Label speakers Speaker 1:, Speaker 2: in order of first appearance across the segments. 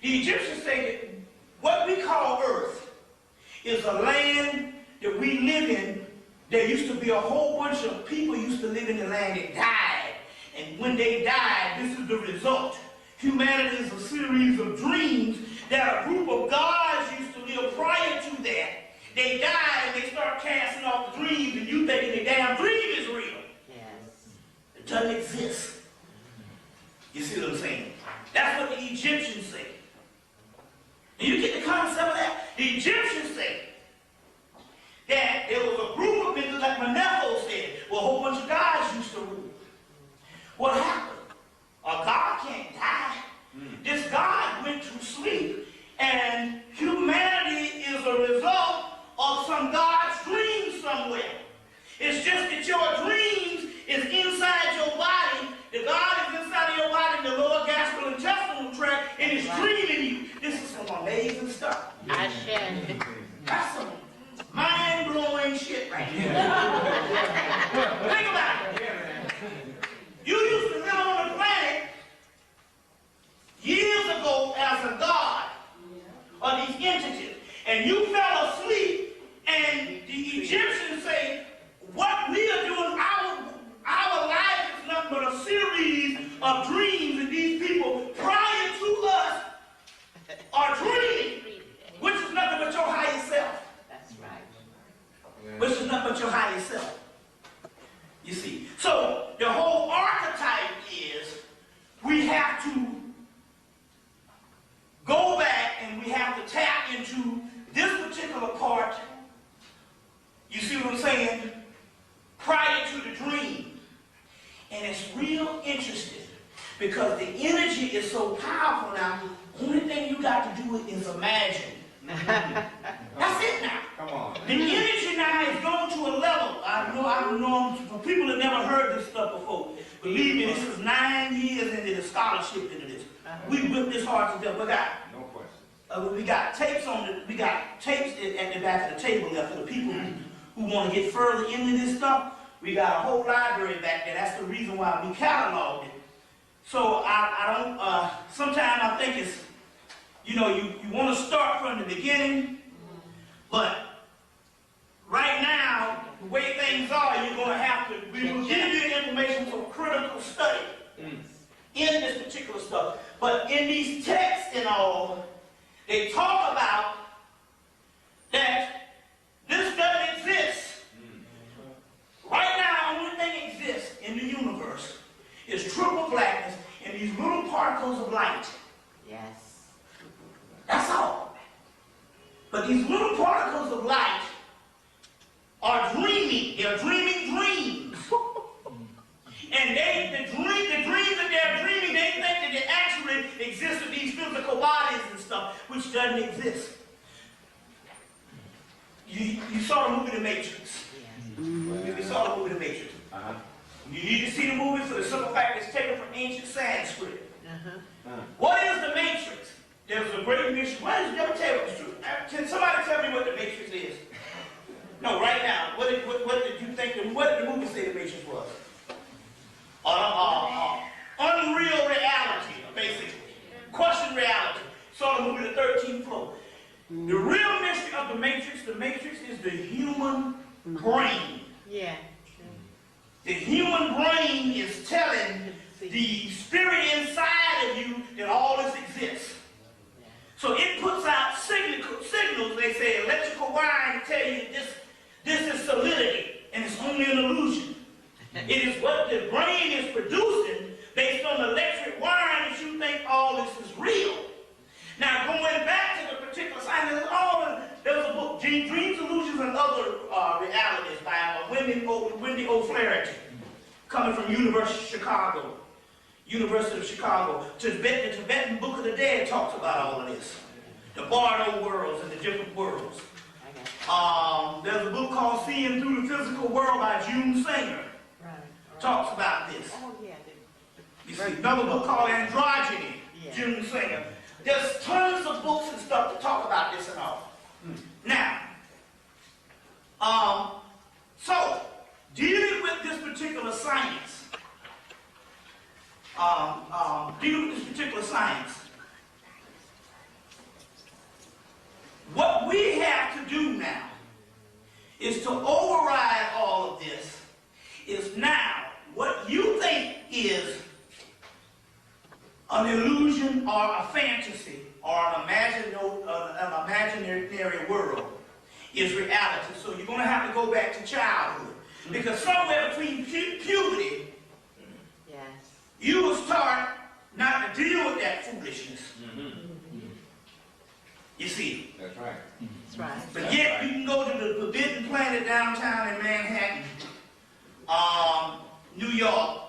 Speaker 1: The Egyptians say that what we call earth is a land that we live in. There used to be a whole bunch of people used to live in the land that died. And when they died, this is the result. Humanity is a series of dreams that a group of gods used to live prior to that. They died and they start casting off the dreams, and you thinking the damn dream is real.
Speaker 2: Yes.
Speaker 1: It doesn't exist. You see what I'm saying? That's what the Egyptians say. And you get the concept of that? The Egyptians say that there was a group of people, like Manetho said, where a whole bunch of gods used to rule. What happened? A god can't die. This god went to sleep, and humanity is a result of some god's dream somewhere. It's just that your dreams is inside your body. The God is inside of your body in the lower gastrointestinal tract, and it's dreaming you. This is some amazing stuff. That's some mind-blowing shit right here. Think about it. You used to live on the planet years ago as a god, or these entities, and you fell asleep, and the Egyptians say, what we are doing, our life is nothing but a series of dreams, and these people prior to us are dreaming, which is nothing but your higher self.
Speaker 2: That's right.
Speaker 1: Which is nothing but your higher self. You see. So the whole archetype is we have to go back and we have to tap into this particular part. You see what I'm saying? Prior to the dream. And it's real interesting because the energy is so powerful now. The only thing you got to do is imagine. That's it now.
Speaker 3: Come on.
Speaker 1: The energy now is going to a level. I know for people that never heard this stuff before, believe me, this is 9 years into the scholarship into this. We whipped this hard to death. We got
Speaker 3: No question.
Speaker 1: we got tapes at the back of the table there for the people who want to get further into this stuff. We got a whole library back there. That's the reason why we cataloged it. So I don't, sometimes I think it's, you know, you want to start from the beginning, but right now, the way things are, you're going to have to, we will give you information for critical study in this particular stuff. But in these texts and all, they talk about that this doesn't exist. Right now, the only thing that exists in the universe is triple blackness and these little particles of light.
Speaker 2: Yes.
Speaker 1: That's all. But these little particles of light are dreaming. They're dreaming dreams. And the dreams that they're dreaming, they think that they actually exist in these physical bodies and stuff, which doesn't exist. You saw the movie The Matrix. You saw the movie The Matrix. You need to see the movie for the simple fact it's taken from ancient Sanskrit. What is the Matrix? There's a great mystery. Why did you never tell me the truth? Can somebody tell me what the Matrix is? No, right now. What did you think? What did the movie say the Matrix was? Unreal reality, basically. Question reality. Saw the movie The 13th Floor. The real mystery of the Matrix is the human brain.
Speaker 2: Yeah.
Speaker 1: The human brain is telling the spirit inside of you that all this exists. So it puts out signals, they say, electrical wiring to tell you this is solidity, and it's only an illusion. It is what the brain is producing based on the electric wiring that you think all this is real. Now, going back to the particular science, there was a book, Dreams, Illusions, and Other Realities by Wendy O'Flaherty, coming from University of Chicago. The Tibetan Book of the Dead talks about all of this. The Bardo worlds and the different worlds. There's a book called Seeing Through the Physical World by June Singer. Talks about this.
Speaker 2: Oh, yeah.
Speaker 1: You see, another book called Androgyny, June Singer. There's tons of books and stuff to talk about this and all. Now, so, dealing with this particular science, or a fantasy or an imaginary world is reality. So you're going to have to go back to childhood. Because somewhere between puberty, you will start not to deal with that foolishness. You see?
Speaker 3: That's right.
Speaker 2: That's right.
Speaker 1: But yet you can go to the Forbidden Planet downtown in Manhattan, New York,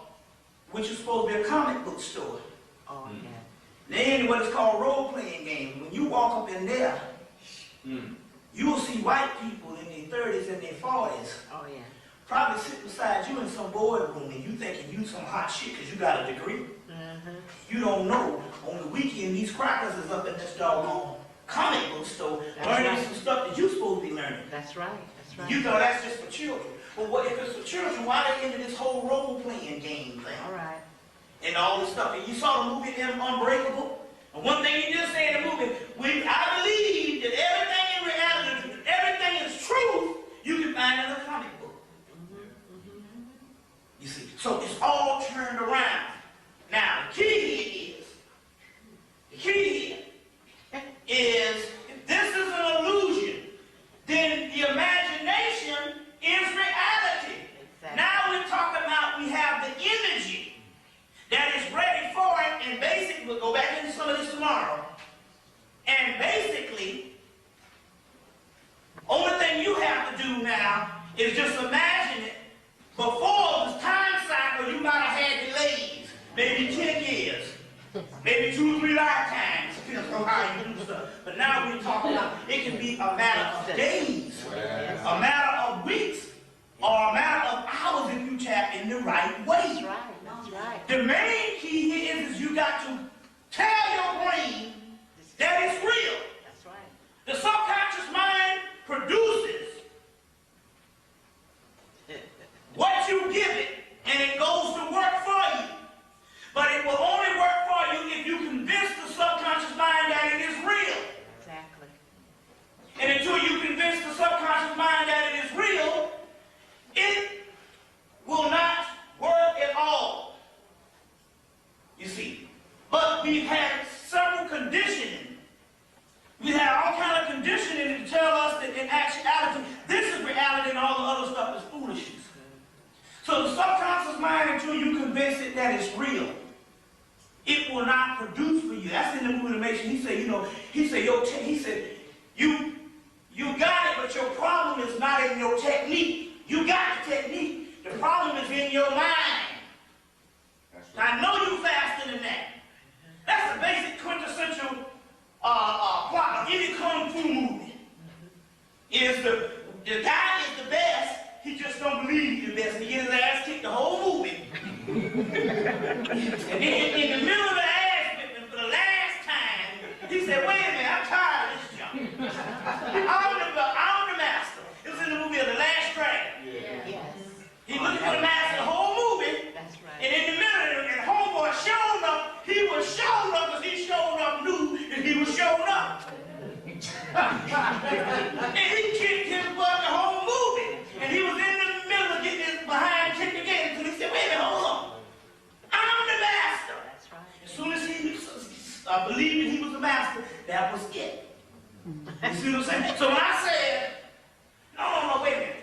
Speaker 1: which is supposed to be a comic book store.
Speaker 2: Oh, yeah.
Speaker 1: They in what is called role-playing games. When you walk up in there, you will see white people in their 30s and their 40s.
Speaker 2: Oh, yeah.
Speaker 1: Probably sit beside you in some boardroom and you thinking you some hot shit because you got a degree. You don't know. On the weekend, these crackers is up in this doggone comic book store learning some stuff that you're supposed to be learning.
Speaker 2: That's right. That's right.
Speaker 1: You thought that's just for children. Well, what if it's for children? Why they into this whole role-playing game thing?
Speaker 2: All right.
Speaker 1: And all this stuff. And you saw the movie Unbreakable? And one thing he just said in the movie, I believe that everything in reality, everything is truth, you can find in a comic book. You see? So it's all turned around. Now, the key here is, if this is an illusion, then the imagination is reality. Exactly. Now we're talking about we have the energy that is ready for it, and basically, we'll go back into some of this tomorrow, and basically, only thing you have to do now is just imagine it. Before this time cycle, you might have had delays, maybe 10 years, maybe 2 or 3 lifetimes, depends on how you do stuff. But now we're talking about it can be a matter of days, a matter of weeks, or a matter of hours if you tap in the right way.
Speaker 2: That's right. That's right.
Speaker 1: The main key here is you got to tell your brain that it's real.
Speaker 2: That's right.
Speaker 1: The subconscious mind produces what you give it, and it goes to work for you. But it will only work for you if you convince the subconscious mind that it is real.
Speaker 2: Exactly.
Speaker 1: And until you convince the subconscious mind that it is real, it will not work at all. You see. But we've had several conditioning. We had all kind of conditioning to tell us that in actuality, this is reality and all the other stuff is foolishness. So the subconscious mind, until you convince it that it's real, it will not produce for you. That's in the movie Nation. He said, you got it, but your problem is not in your technique. You got the technique. The problem is in your mind. I know you faster than that. That's the basic quintessential plot of any kung fu movie. Is the guy is the best. He just don't believe he's the best. He gets his ass kicked the whole movie. And then in the middle of the ass whipping for the last time, he said, wait a minute, I'm tired of this junk. I'm the master. It was in the movie of The Last Dragon.
Speaker 2: Yes.
Speaker 1: He looked for the master the whole movie.
Speaker 2: That's right.
Speaker 1: And in the middle, and homeboy showed up. He was showing up because he showed up knew that he was showing up. And he kicked his butt the whole movie. And he was in the middle of getting his behind kicked again. So he said, wait a minute, hold on. I'm the master.
Speaker 2: That's right.
Speaker 1: As soon as he believed that he was the master, that was it. You see what I'm saying? So when I said, no, wait a minute.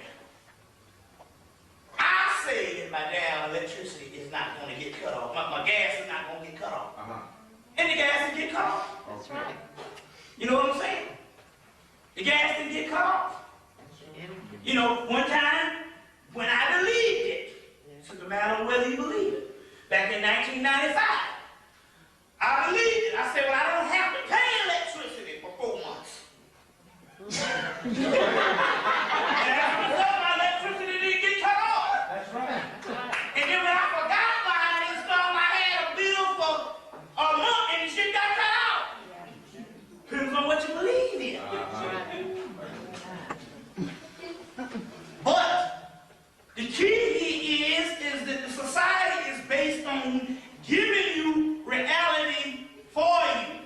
Speaker 1: I say that my damn electricity is not going to get cut off. My gas is not going to get cut off. And the gas will get cut off.
Speaker 2: That's right.
Speaker 1: You know what I'm saying? The gas didn't get cut off. You know, one time, when I believed it, it's just a matter of whether you believe it. Back in 1995, I believed it. I said, well, I don't have to pay electricity for 4 months. And as a result, my electricity didn't get cut off.
Speaker 3: That's right.
Speaker 1: And then when I forgot about it and stuff, I had a bill for a month and the shit got cut off. Depends on what you believe in. But the key is that the society is based on giving you reality for you,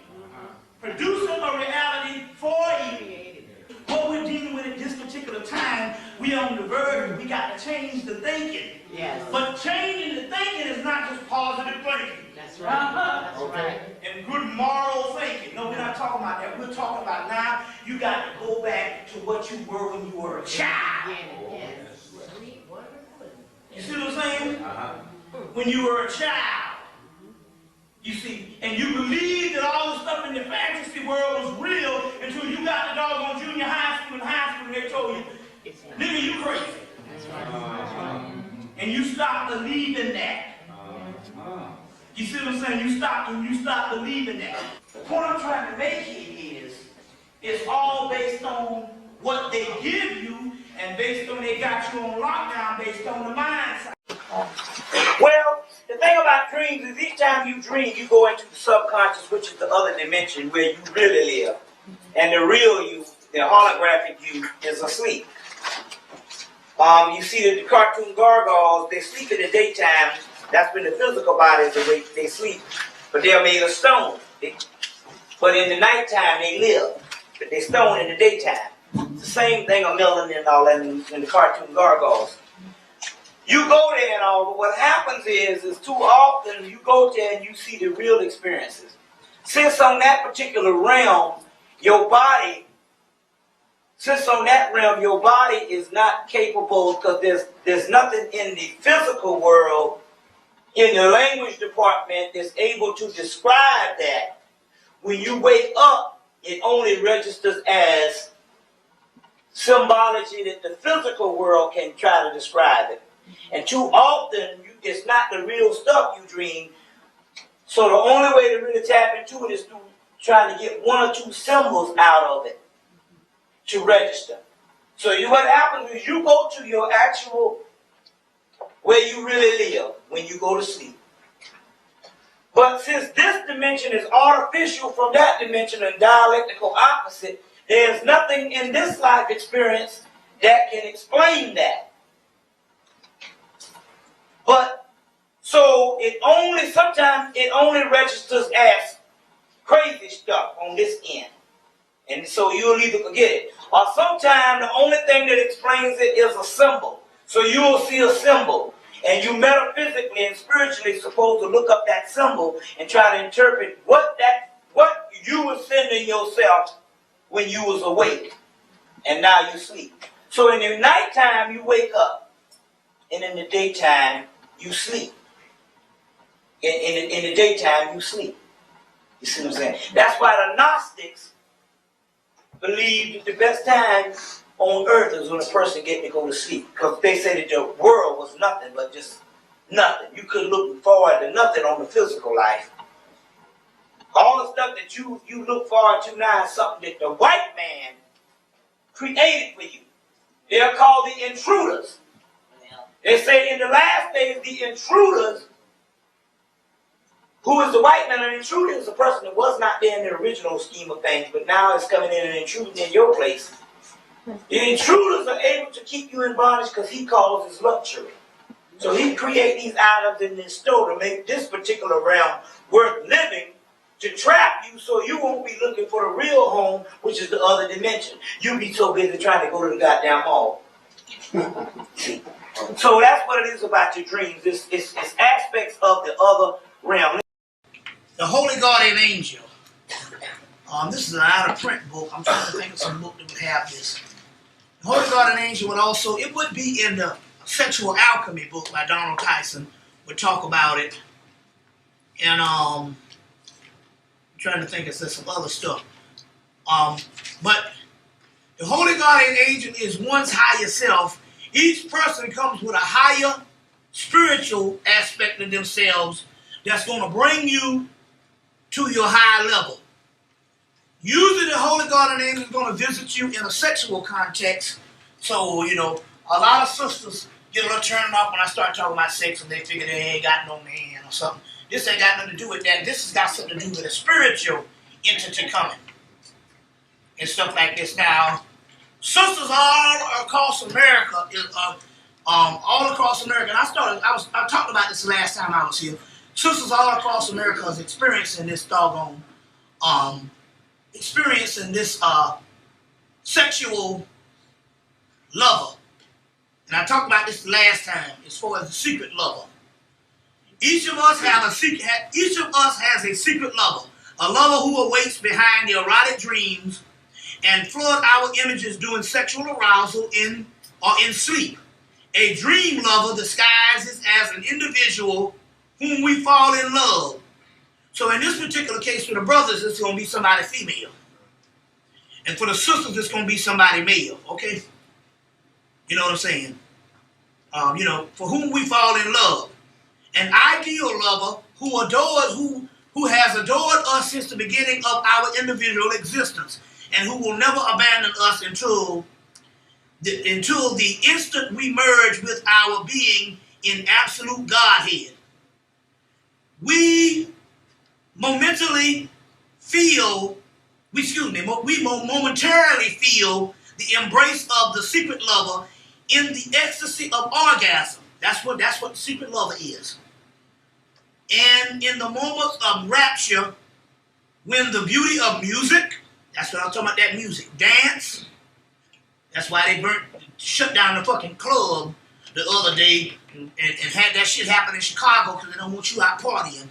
Speaker 1: producing a reality for you. What we're dealing with at this particular time, we on the verge, we got to change the thinking.
Speaker 2: Yes.
Speaker 1: But changing the thinking is not just positive thinking.
Speaker 2: That's right. That's
Speaker 1: Okay? And good moral thinking. No, we're not talking about that. We're talking about now you got to go back to what you were when you were a child. You see what I'm saying? When you were a child. You see, and you believed that all the stuff in the fantasy world was real until you got the doggone junior high school and they told you, nigga, you crazy. And you stopped believing that. You see what I'm saying? You stopped believing that. The point I'm trying to make here is, it's all based on what they give you and based on they got you on lockdown based on the mindset. Well, the thing about dreams is each time you dream, you go into the subconscious, which is the other dimension where you really live. And the real you, the holographic you, is asleep. You see that the cartoon gargoyles, they sleep in the daytime. That's when the physical bodies awake, they sleep. But they're made of stone. But in the nighttime, they live. But they're stone in the daytime. It's the same thing of melanin and all that in the cartoon gargoyles. You go there and all, but what happens is too often you go there and you see the real experiences. Since on that particular realm, your body is not capable, because there's nothing in the physical world, in the language department, that's able to describe that. When you wake up, it only registers as symbology that the physical world can try to describe it. And too often, it's not the real stuff you dream. So the only way to really tap into it is through trying to get one or two symbols out of it to register. So what happens is you go to your actual, where you really live when you go to sleep. But since this dimension is artificial from that dimension and dialectical opposite, there's nothing in this life experience that can explain that. But, so sometimes it only registers as crazy stuff on this end. And so you'll either forget it. Or sometimes the only thing that explains it is a symbol. So you'll see a symbol. And you metaphysically and spiritually supposed to look up that symbol and try to interpret what you were sending yourself when you was awake. And now you sleep. So in the nighttime you wake up. And in the daytime you sleep. In the daytime you sleep. You see what I'm saying? That's why the Gnostics believed that the best time on earth is when a person gets to go to sleep. Because they say that the world was nothing but just nothing. You couldn't look forward to nothing on the physical life. All the stuff that you look forward to now is something that the white man created for you. They're called the intruders. They say in the last days, the intruders, who is the white man? An intruder is a person that was not there in the original scheme of things, but now is coming in and intruding in your place. The intruders are able to keep you in bondage because he calls his luxury. So he create these items in this store to make this particular realm worth living, to trap you so you won't be looking for the real home, which is the other dimension. You'll be so busy trying to go to the goddamn mall. See? So that's what it is about your dreams. It's aspects of the other realm. The Holy Guardian Angel. This is an out-of-print book. I'm trying to think of some book that would have this. The Holy Guardian Angel would also, it would be in the Sexual Alchemy book by Donald Tyson, would talk about it. And I'm trying to think of some other stuff. But the Holy Guardian Angel is one's higher self. Each person comes with a higher spiritual aspect of themselves that's going to bring you to your high level. Usually the Holy Guardian Angel is going to visit you in a sexual context. So, a lot of sisters get a little turned off when I start talking about sex and they figure they ain't got no man or something. This ain't got nothing to do with that. This has got something to do with a spiritual entity coming and stuff like this. Now, sisters all across America, all across America, and I talked about this last time I was here. Sisters all across America is experiencing this doggone, sexual lover. And I talked about this last time as far as the secret lover. Each of us have a secret. Each of us has a secret lover, a lover who awaits behind the erotic dreams and flood our images during sexual arousal in sleep. A dream lover disguises as an individual whom we fall in love. So in this particular case, for the brothers, it's going to be somebody female. And for the sisters, it's going to be somebody male, okay? You know what I'm saying? For whom we fall in love. An ideal lover who has adored us since the beginning of our individual existence and who will never abandon us until the instant we merge with our being in absolute Godhead. We momentarily feel the embrace of the secret lover in the ecstasy of orgasm. That's what the secret lover is. And in the moments of rapture, when the beauty of music, that's what I'm talking about, that music, dance. That's why they shut down the fucking club the other day and had that shit happen in Chicago because they don't want you out partying.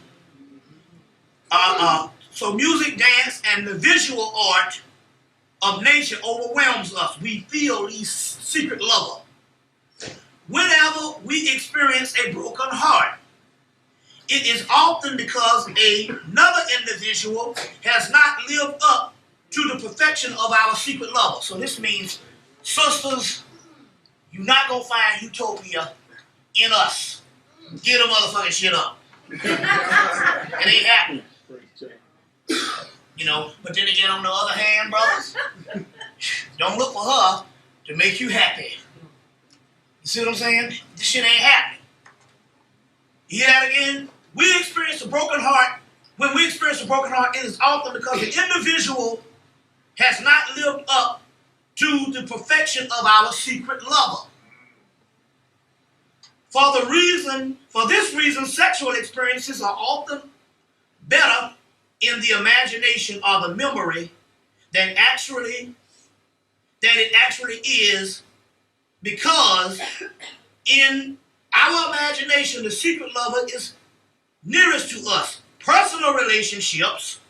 Speaker 1: So music, dance, and the visual art of nature overwhelms us. We feel these secret lover. Whenever we experience a broken heart, it is often because another individual has not lived up to the perfection of our secret lover. So this means, sisters, you're not going to find utopia in us. Get a motherfucking shit up. It ain't happening. But then again, on the other hand, brothers, don't look for her to make you happy. You see what I'm saying? This shit ain't happening. You hear that again? We experience a broken heart. When we experience a broken heart, it is often because the individual has not lived up to the perfection of our secret lover. For this reason, sexual experiences are often better in the imagination or the memory than it actually is, because in our imagination, the secret lover is nearest to us. Personal relationships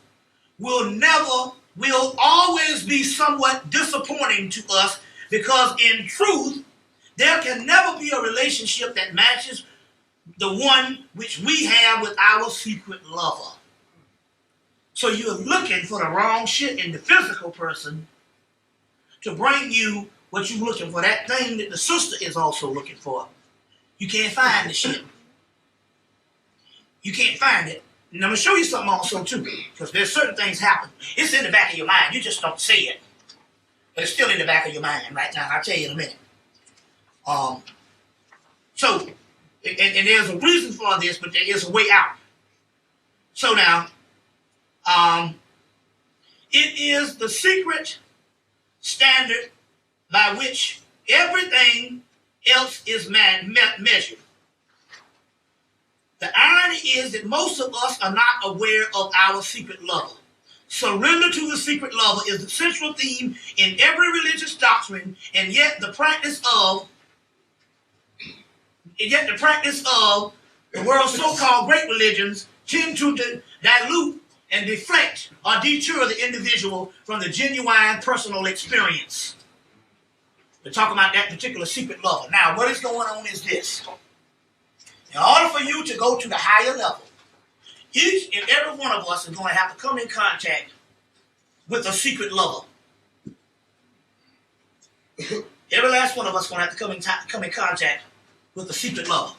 Speaker 1: will always be somewhat disappointing to us, because in truth, there can never be a relationship that matches the one which we have with our secret lover. So you're looking for the wrong shit in the physical person to bring you what you're looking for, that thing that the sister is also looking for. You can't find the shit. You can't find it. And I'm going to show you something also too, because there's certain things happen. It's in the back of your mind. You just don't say it. But it's still in the back of your mind right now. I'll tell you in a minute. And there's a reason for this, but there is a way out. So now, it is the secret standard by which everything else is measured. The irony is that most of us are not aware of our secret lover. Surrender to the secret lover is the central theme in every religious doctrine, and yet the practice of the world's so-called great religions tend to dilute and deflect or deter the individual from the genuine personal experience. We're talking about that particular secret lover. Now, what is going on is this. In order for you to go to the higher level, each and every one of us is going to have to come in contact with a secret lover. Every last one of us is going to have to come in contact with a secret lover.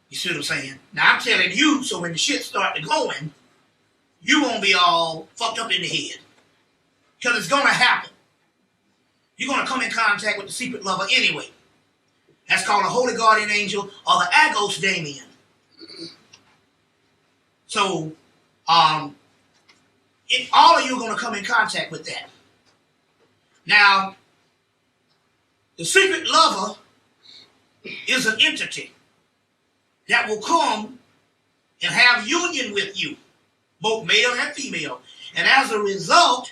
Speaker 1: You see what I'm saying? Now I'm telling you, so when the shit starts going, you won't be all fucked up in the head. Because it's going to happen. You're going to come in contact with the secret lover anyway. That's called a holy guardian angel or the Agos Damien. So, all of you are going to come in contact with that. Now, the secret lover is an entity that will come and have union with you, both male and female. And as a result,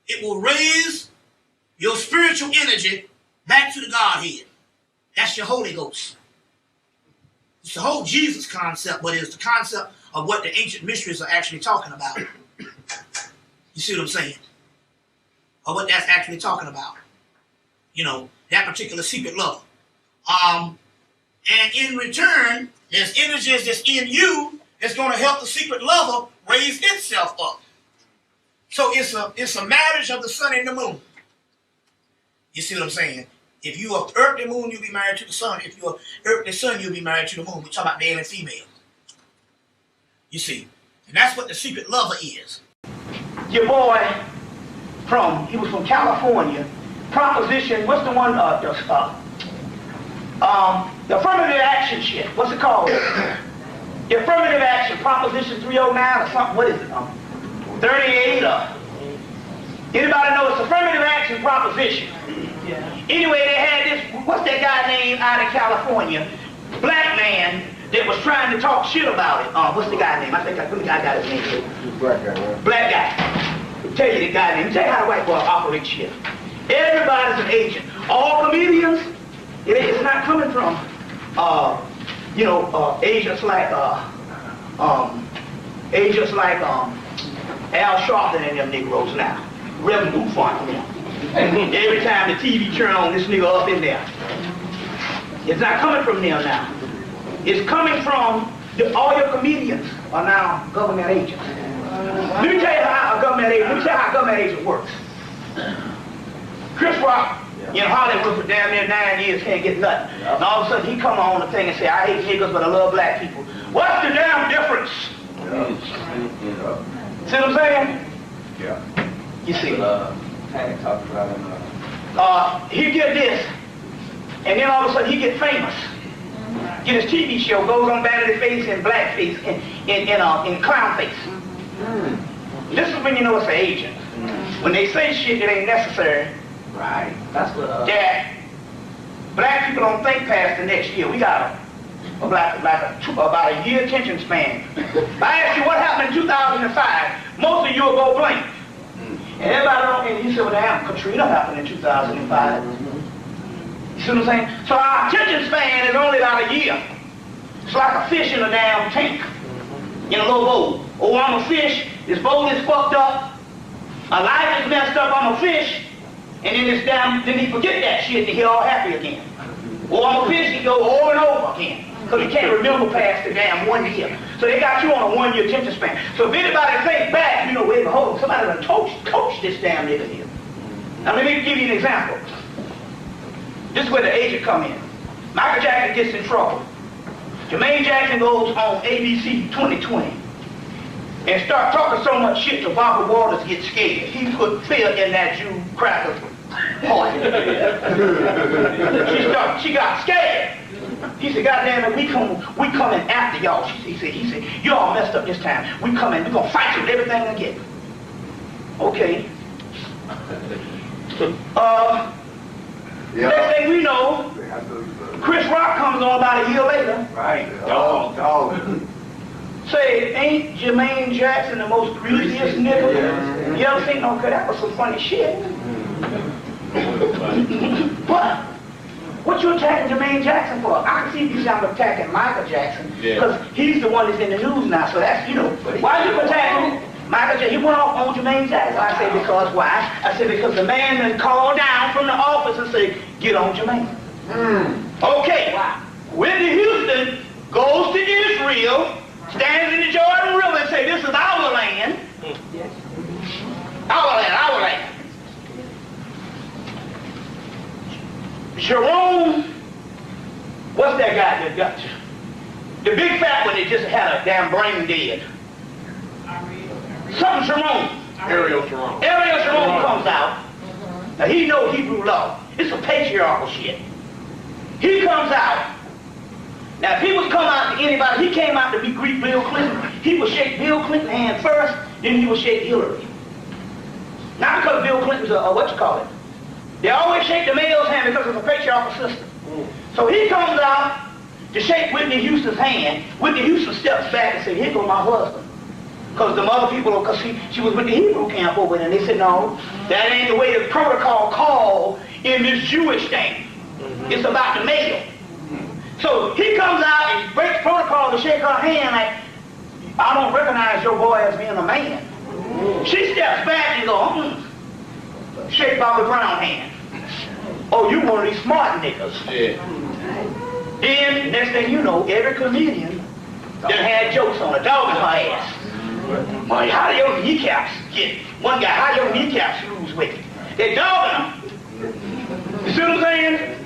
Speaker 1: it will raise your spiritual energy back to the Godhead. That's your Holy Ghost. It's the whole Jesus concept, but it's the concept of what the ancient mysteries are actually talking about. You see what I'm saying? Or what that's actually talking about. You know, that particular secret love. And in return, there's energies that's in you that's going to help the secret lover raise itself up. So it's a marriage of the sun and the moon. You see what I'm saying? If you are earthly moon, you'll be married to the sun. If you're earthly sun, you'll be married to the moon. We're talking about male and female. You see? And that's what the secret lover is.
Speaker 3: Your boy he was from California. Proposition, what's the one, the affirmative action shit. What's it called? The affirmative action, Proposition 309 or something. What is it? 38 or... Anybody know it's affirmative action proposition? Yeah. Anyway, they had this, what's that guy named out in California? Black man that was trying to talk shit about it. What's the guy name? I think I got his name.
Speaker 4: Black guy, right?
Speaker 3: Black guy. I'll tell you the guy name. Tell you how the white boy operates shit. Everybody's an agent. All comedians, it's not coming from, agents like Al Sharpton and them Negroes now. Revenue fund them. Every time the TV turn on, this nigga up in there. It's not coming from them now. It's coming from all your comedians are now government agents. Let me tell you how a government agent works. Chris Rock in Hollywood for damn near 9 years can't get nothing. And all of a sudden he come on the thing and say, I hate niggas but I love black people. What's the damn difference? See what I'm saying?
Speaker 4: Yeah.
Speaker 3: You see.
Speaker 4: Hank talked about
Speaker 3: He get this, and then all of a sudden he get famous. Get his TV show, goes on vanity face and blackface in clown face. This is when you know it's an agent. When they say shit that ain't necessary.
Speaker 4: Right. That's what.
Speaker 3: That black people don't think past the next year. We got about a year attention span. If I ask you what happened in 2005, most of you will go blank. And everybody don't, and you say, well, damn, Katrina happened in 2005. You see what I'm saying? So our attention span is only about a year. It's like a fish in a damn tank, in a little bowl. Oh, I'm a fish, this bowl is fucked up, my life is messed up, I'm a fish, and then he forget that shit and he all happy again. Oh, I'm a fish, he go over and over again. Because he can't remember past the damn 1 year. So they got you on a 1 year attention span. So if anybody think back, wait, hold on, somebody done coach this damn nigga here. Now let me give you an example. This is where the agent come in. Michael Jackson gets in trouble. Jermaine Jackson goes on ABC 2020 and start talking so much shit till Barbara Waters gets scared. He put fear in that Jew cracker heart. She got scared. He said, God damn it, we coming after y'all. He said, you all messed up this time. we're gonna fight you with everything again. Okay. Next thing we know, Chris Rock comes on about a year later.
Speaker 4: Right. Dog.
Speaker 3: Say, ain't Jermaine Jackson the most greasiest nigga? Yeah. You ever seen no cut? That was some funny shit. But what you attacking Jermaine Jackson for? I can see if you say I'm attacking Michael Jackson because he's the one that's in the news now. So that's, why you attacking Michael Jackson? He went off on Jermaine Jackson. I say because why? I said because the man then called down from the office and said, get on Jermaine. Okay. Whitney Houston goes to Israel, stands in the Jordan River and say, this is our land. Our land. Jerome, what's that guy that got you? The big fat one that just had a damn brain dead. Something Jerome.
Speaker 4: Ariel Sharon.
Speaker 3: Ariel Sharon comes out. Now he know Hebrew law. It's a patriarchal shit. He comes out. Now if he was come out to anybody, he came out to be Greek Bill Clinton. He would shake Bill Clinton's hand first, then he would shake Hillary. Not because Bill Clinton's they always shake the male's hand because it's a patriarchal system. So he comes out to shake Whitney Houston's hand. Whitney Houston steps back and says, here goes my husband. Because the other people, because she was with the Hebrew camp over there, and they said, no, that ain't the way the protocol called in this Jewish thing. It's about the male. So he comes out and breaks protocol to shake her hand like, I don't recognize your boy as being a man. She steps back and goes, shake Bobby Brown hand. Oh, you one of these smart niggas.
Speaker 4: Yeah.
Speaker 3: Then, next thing you know, every comedian done had jokes on a dog in her ass. Boy, how do your kneecaps get? One guy, how do your kneecaps lose weight? They're dogging them. You see what I'm saying?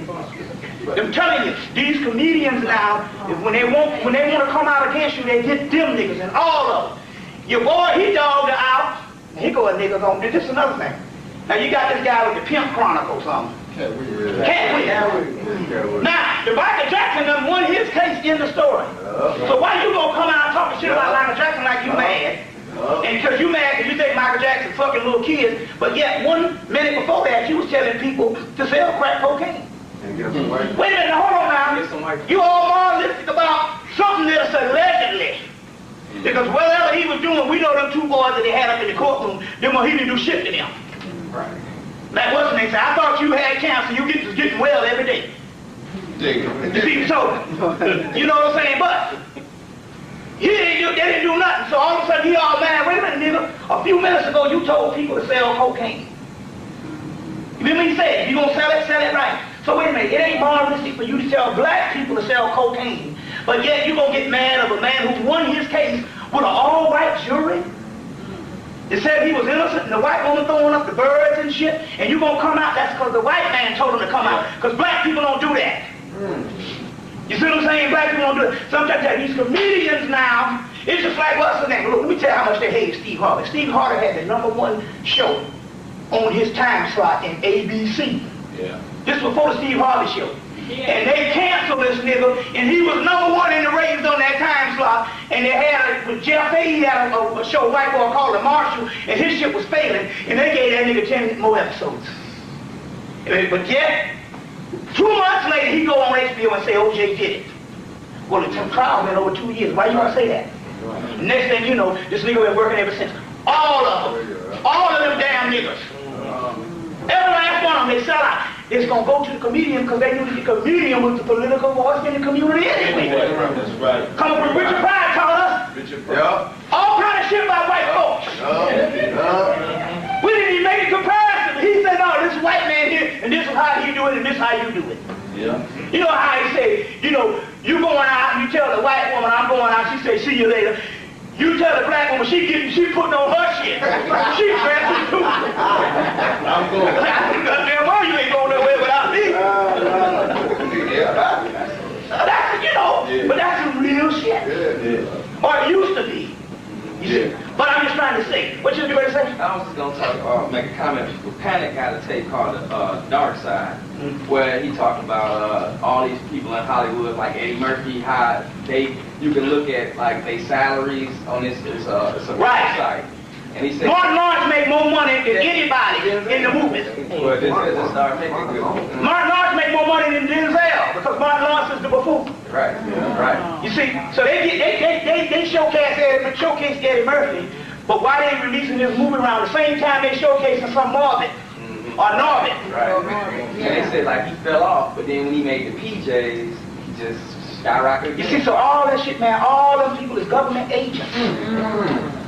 Speaker 3: I'm telling you, these comedians now, when they want to come out against you, they get them niggas and all of them. Your boy, he dogged her out. He go a niggas on. This is another thing. Now you got this guy with the Pimp Chronicles on. Can't we? Now, the Michael Jackson done won his case in the story. So why you gonna come out and talk shit about Michael Jackson like you mad? And because you mad because you think Michael Jackson fucking little kids, but yet 1 minute before that you was telling people to sell crack cocaine. Wait a minute, hold on now. You all moralistic about something that's allegedly. Because whatever he was doing, we know them 2 boys that they had up in the courtroom, he didn't do shit to them.
Speaker 4: Right.
Speaker 3: Like what's the name? I thought you had cancer, you getting well every day. You see, so, you know what I'm saying? But they didn't do nothing. So all of a sudden he all mad. Wait a minute, nigga. A few minutes ago you told people to sell cocaine. You hear me say it? You gonna sell it right. So wait a minute, it ain't moralistic for you to tell black people to sell cocaine, but yet you gonna get mad of a man who won his case with an all-white jury? They said he was innocent and the white woman throwing up the birds and shit, and you gonna come out, that's because the white man told him to come out, because black people don't do that. You see what I'm saying? Black people don't do it. Sometimes these comedians now, it's just like, what's the name? Look, let me tell you how much they hate Steve Harvey. Steve Harvey had the #1 show on his time slot in ABC.
Speaker 4: Yeah.
Speaker 3: This was before the Steve Harvey show. And they canceled this nigga, and he was #1 in the ratings on that time slot. And they had, with Jeff A, he had a show, white boy called The Marshall, and his shit was failing, and they gave that nigga 10 more episodes. But yet, 2 months later, he go on HBO and say OJ did it. Well, the trial been over 2 years. Why you want to say that? Next thing you know, this nigga been working ever since. All of them damn niggas. Every last one of them, they sell out. It's going to go to the comedian because they knew that the comedian was the political voice in the community anyway.
Speaker 4: That's right.
Speaker 3: Coming from Richard Pryor taught us all kind of shit about white folks. We didn't even make a comparison. He said, no, this white man here, and this is how he do it, and this is how you do it.
Speaker 4: Yeah.
Speaker 3: You know how he say, you know, you going out, and you tell the white woman, I'm going out, she say, see you later. You tell the black woman she putting on her shit. She dressing too.
Speaker 4: I'm going.
Speaker 3: Goddamn well, you ain't going nowhere without me. That's, you know, but that's some real shit. Or it used to be. You see? But I'm just trying to say. What you going to say?
Speaker 5: I was just going to make a comment. Panic got a tape called The Dark Side, where he talked about all these people in Hollywood, like Eddie Murphy, how you can look at like their salaries on it's a website. And he said
Speaker 3: Martin Lawrence make more money than anybody in the movies.
Speaker 5: Well, this is start making good.
Speaker 3: Martin Lawrence make more money than Denzel because Martin Lawrence is the buffoon.
Speaker 5: Right. Right.
Speaker 3: You see, so they showcase Eddie Murphy, but why they releasing this movie around the same time they showcasing some Marvin or Norvin?
Speaker 5: Right. And they said like he fell off, but then when he made the PJs, he just skyrocketed.
Speaker 3: You see, so all that shit, man, all them people is government agents.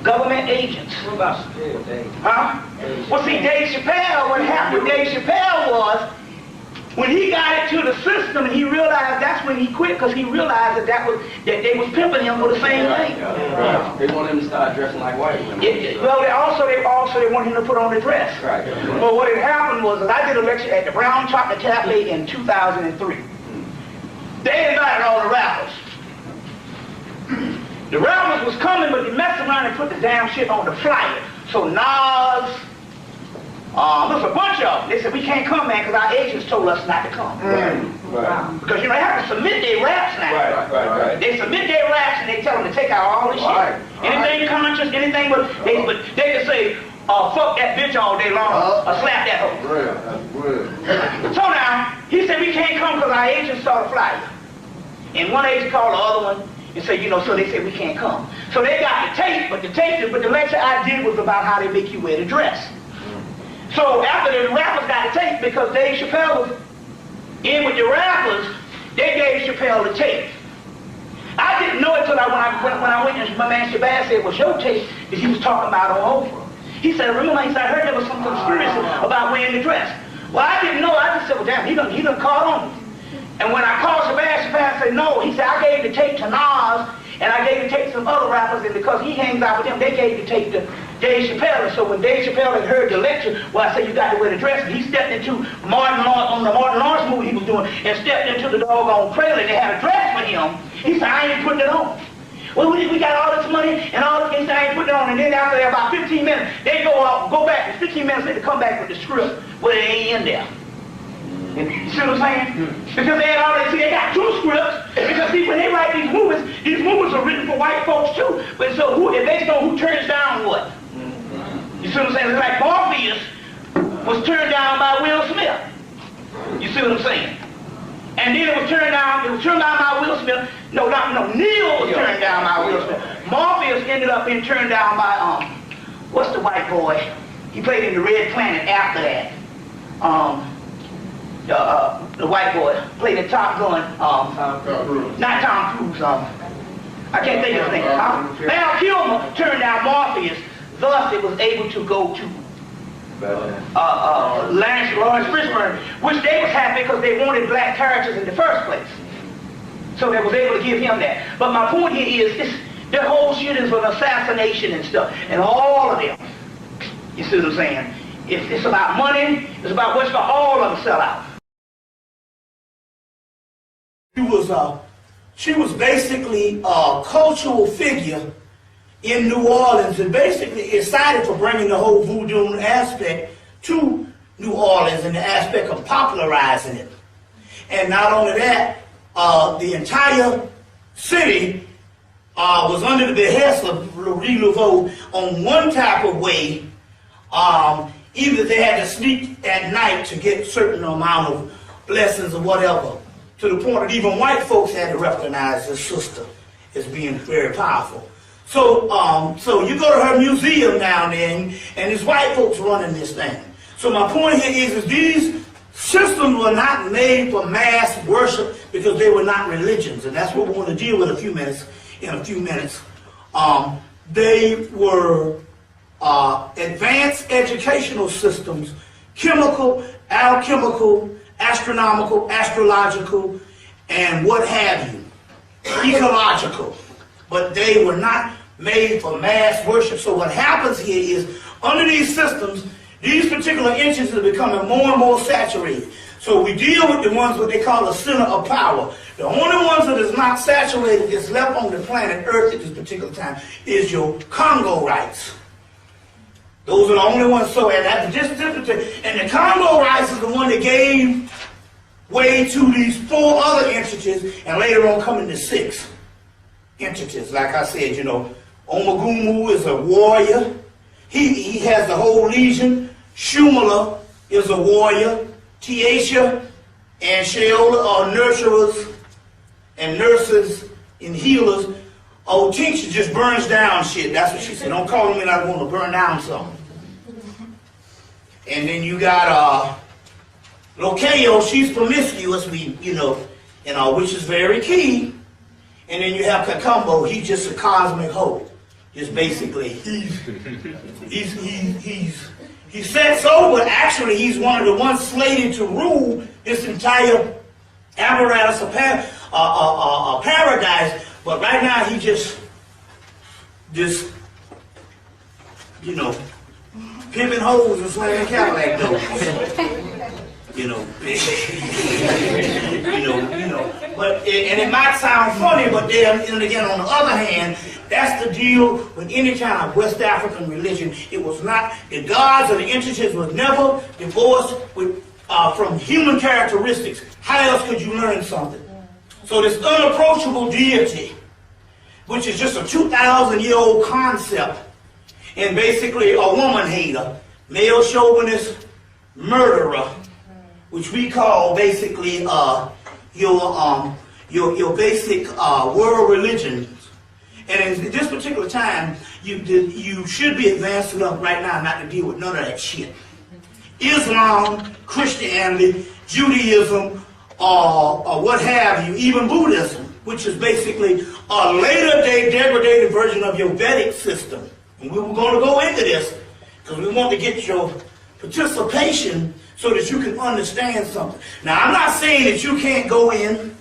Speaker 3: Government agents.
Speaker 5: What about Chappelle, Dave?
Speaker 3: Huh? Well, see, Dave Chappelle, what happened with Dave Chappelle was, when he got into the system and he realized that's when he quit because he realized that they was pimping him for the same thing.
Speaker 5: Right. They want him to start dressing like white women.
Speaker 3: Well, they want him to put on a dress.
Speaker 5: Right.
Speaker 3: Well, what had happened was I did a lecture at the Brown Chocolate Cafe in 2003. They invited all the rappers. The rappers was coming, but they messed around and put the damn shit on the flyer. So Nas, there's a bunch of them. They said, we can't come, man, because our agents told us not to come.
Speaker 4: Right.
Speaker 3: Because, you know, they have to submit their raps now.
Speaker 4: Right.
Speaker 3: They submit their raps and they tell them to take out all this shit. Anything conscious, anything, but they can say, fuck that bitch all day long, or slap that hoe. So now, he said, we can't come because our agents saw the flyer. And one agent called the other one and said, you know, so they said we can't come. So they got the tape, but the lecture I did was about how they make you wear the dress. So after the rappers got the tape, because Dave Chappelle was in with the rappers, they gave Chappelle the tape. I didn't know it till when I went and my man Shabazz said, "What's your tape?" that he was talking about on Oprah. He said, "Remember," he said, "I heard there was some conspiracy about wearing the dress." Well, I didn't know. I just said, "Well, damn, he done caught on me." And when I called Shabazz said, "No." He said, "I gave the tape to Nas, and I gave the tape to some other rappers, and because he hangs out with them, they gave the tape to Dave Chappelle." And so when Dave Chappelle had heard the lecture, well, I said, "You got to wear the dress," and he stepped into Martin Lawrence, on the Martin Lawrence movie he was doing, and stepped into the doggone trailer, and they had a dress for him. He said, "I ain't putting it on." Well, we got all this money and all this, he said, "I ain't putting it on." And then after about 15 minutes, they go back, and 15 minutes later, come back with the script, but it ain't in there. You see what I'm saying? Because they had already, they got two scripts, because see, when they write these movies are written for white folks too, but so it based on who turns down what. You see what I'm saying? It's like Morpheus was turned down by Will Smith. You see what I'm saying? And then it was turned down by Will Smith. No, Neil was turned down by Will Smith. Morpheus ended up being turned down by, what's the white boy? He played in the Red Planet after that. The white boy played in Top Gun.
Speaker 4: Tom Cruise.
Speaker 3: Not Tom Cruise. I can't think of his name. Val Kilmer turned down Morpheus. Thus, it was able to go to Lawrence Fishburne, which they was happy because they wanted black characters in the first place. So they was able to give him that. But my point here is, their whole shit is an assassination and stuff, and all of them. You see what I'm saying? It's about money. It's about what's going all of them sell out.
Speaker 1: She was basically a cultural figure in New Orleans, and basically excited for bringing the whole voodoo aspect to New Orleans and the aspect of popularizing it. And not only that, the entire city was under the behest of Louis Laveau on one type of way. Either they had to sneak at night to get a certain amount of blessings or whatever, to the point that even white folks had to recognize this sister as being very powerful. So you go to her museum down there, and it's white folks running this thing. So my point here is these systems were not made for mass worship because they were not religions, and that's what we want to deal with in a few minutes. They were advanced educational systems, chemical, alchemical, astronomical, astrological, and what have you, ecological. But they were not made for mass worship. So what happens here is, under these systems, these particular entities are becoming more and more saturated. So we deal with the ones what they call the center of power. The only ones that is not saturated, that's left on the planet Earth at this particular time, is your Congo rights. Those are the only ones. So, and the Congo rights is the one that gave way to these 4 other entities, and later on coming to 6 entities. Like I said, Omagumu is a warrior. He has the whole legion. Shumala is a warrior. Tiatia and Sheola are nurturers and nurses and healers. Old Tincture just burns down shit. That's what she said. Don't call me not want to burn down something. And then you got Locayo, she's promiscuous, which is very key. And then you have Kakumbo, he's just a cosmic hoe. Just basically, he's said so, but actually he's one of the ones slated to rule this entire apparatus of paradise. But right now he just pimping hoes and slamming Cadillac doors. But it might sound funny, but then, and again, on the other hand, that's the deal with any kind of West African religion. It was not, the gods or the entities was never divorced from human characteristics. How else could you learn something? So this unapproachable deity, which is just a 2,000-year-old concept, and basically a woman hater, male chauvinist, murderer, which we call basically your basic world religions. And in this particular time, you should be advanced enough right now not to deal with none of that shit. Islam, Christianity, Judaism, or what have you, even Buddhism, which is basically a later day degraded version of your Vedic system. And we were going to go into this because we want to get your participation so that you can understand something. Now, I'm not saying that you can't go in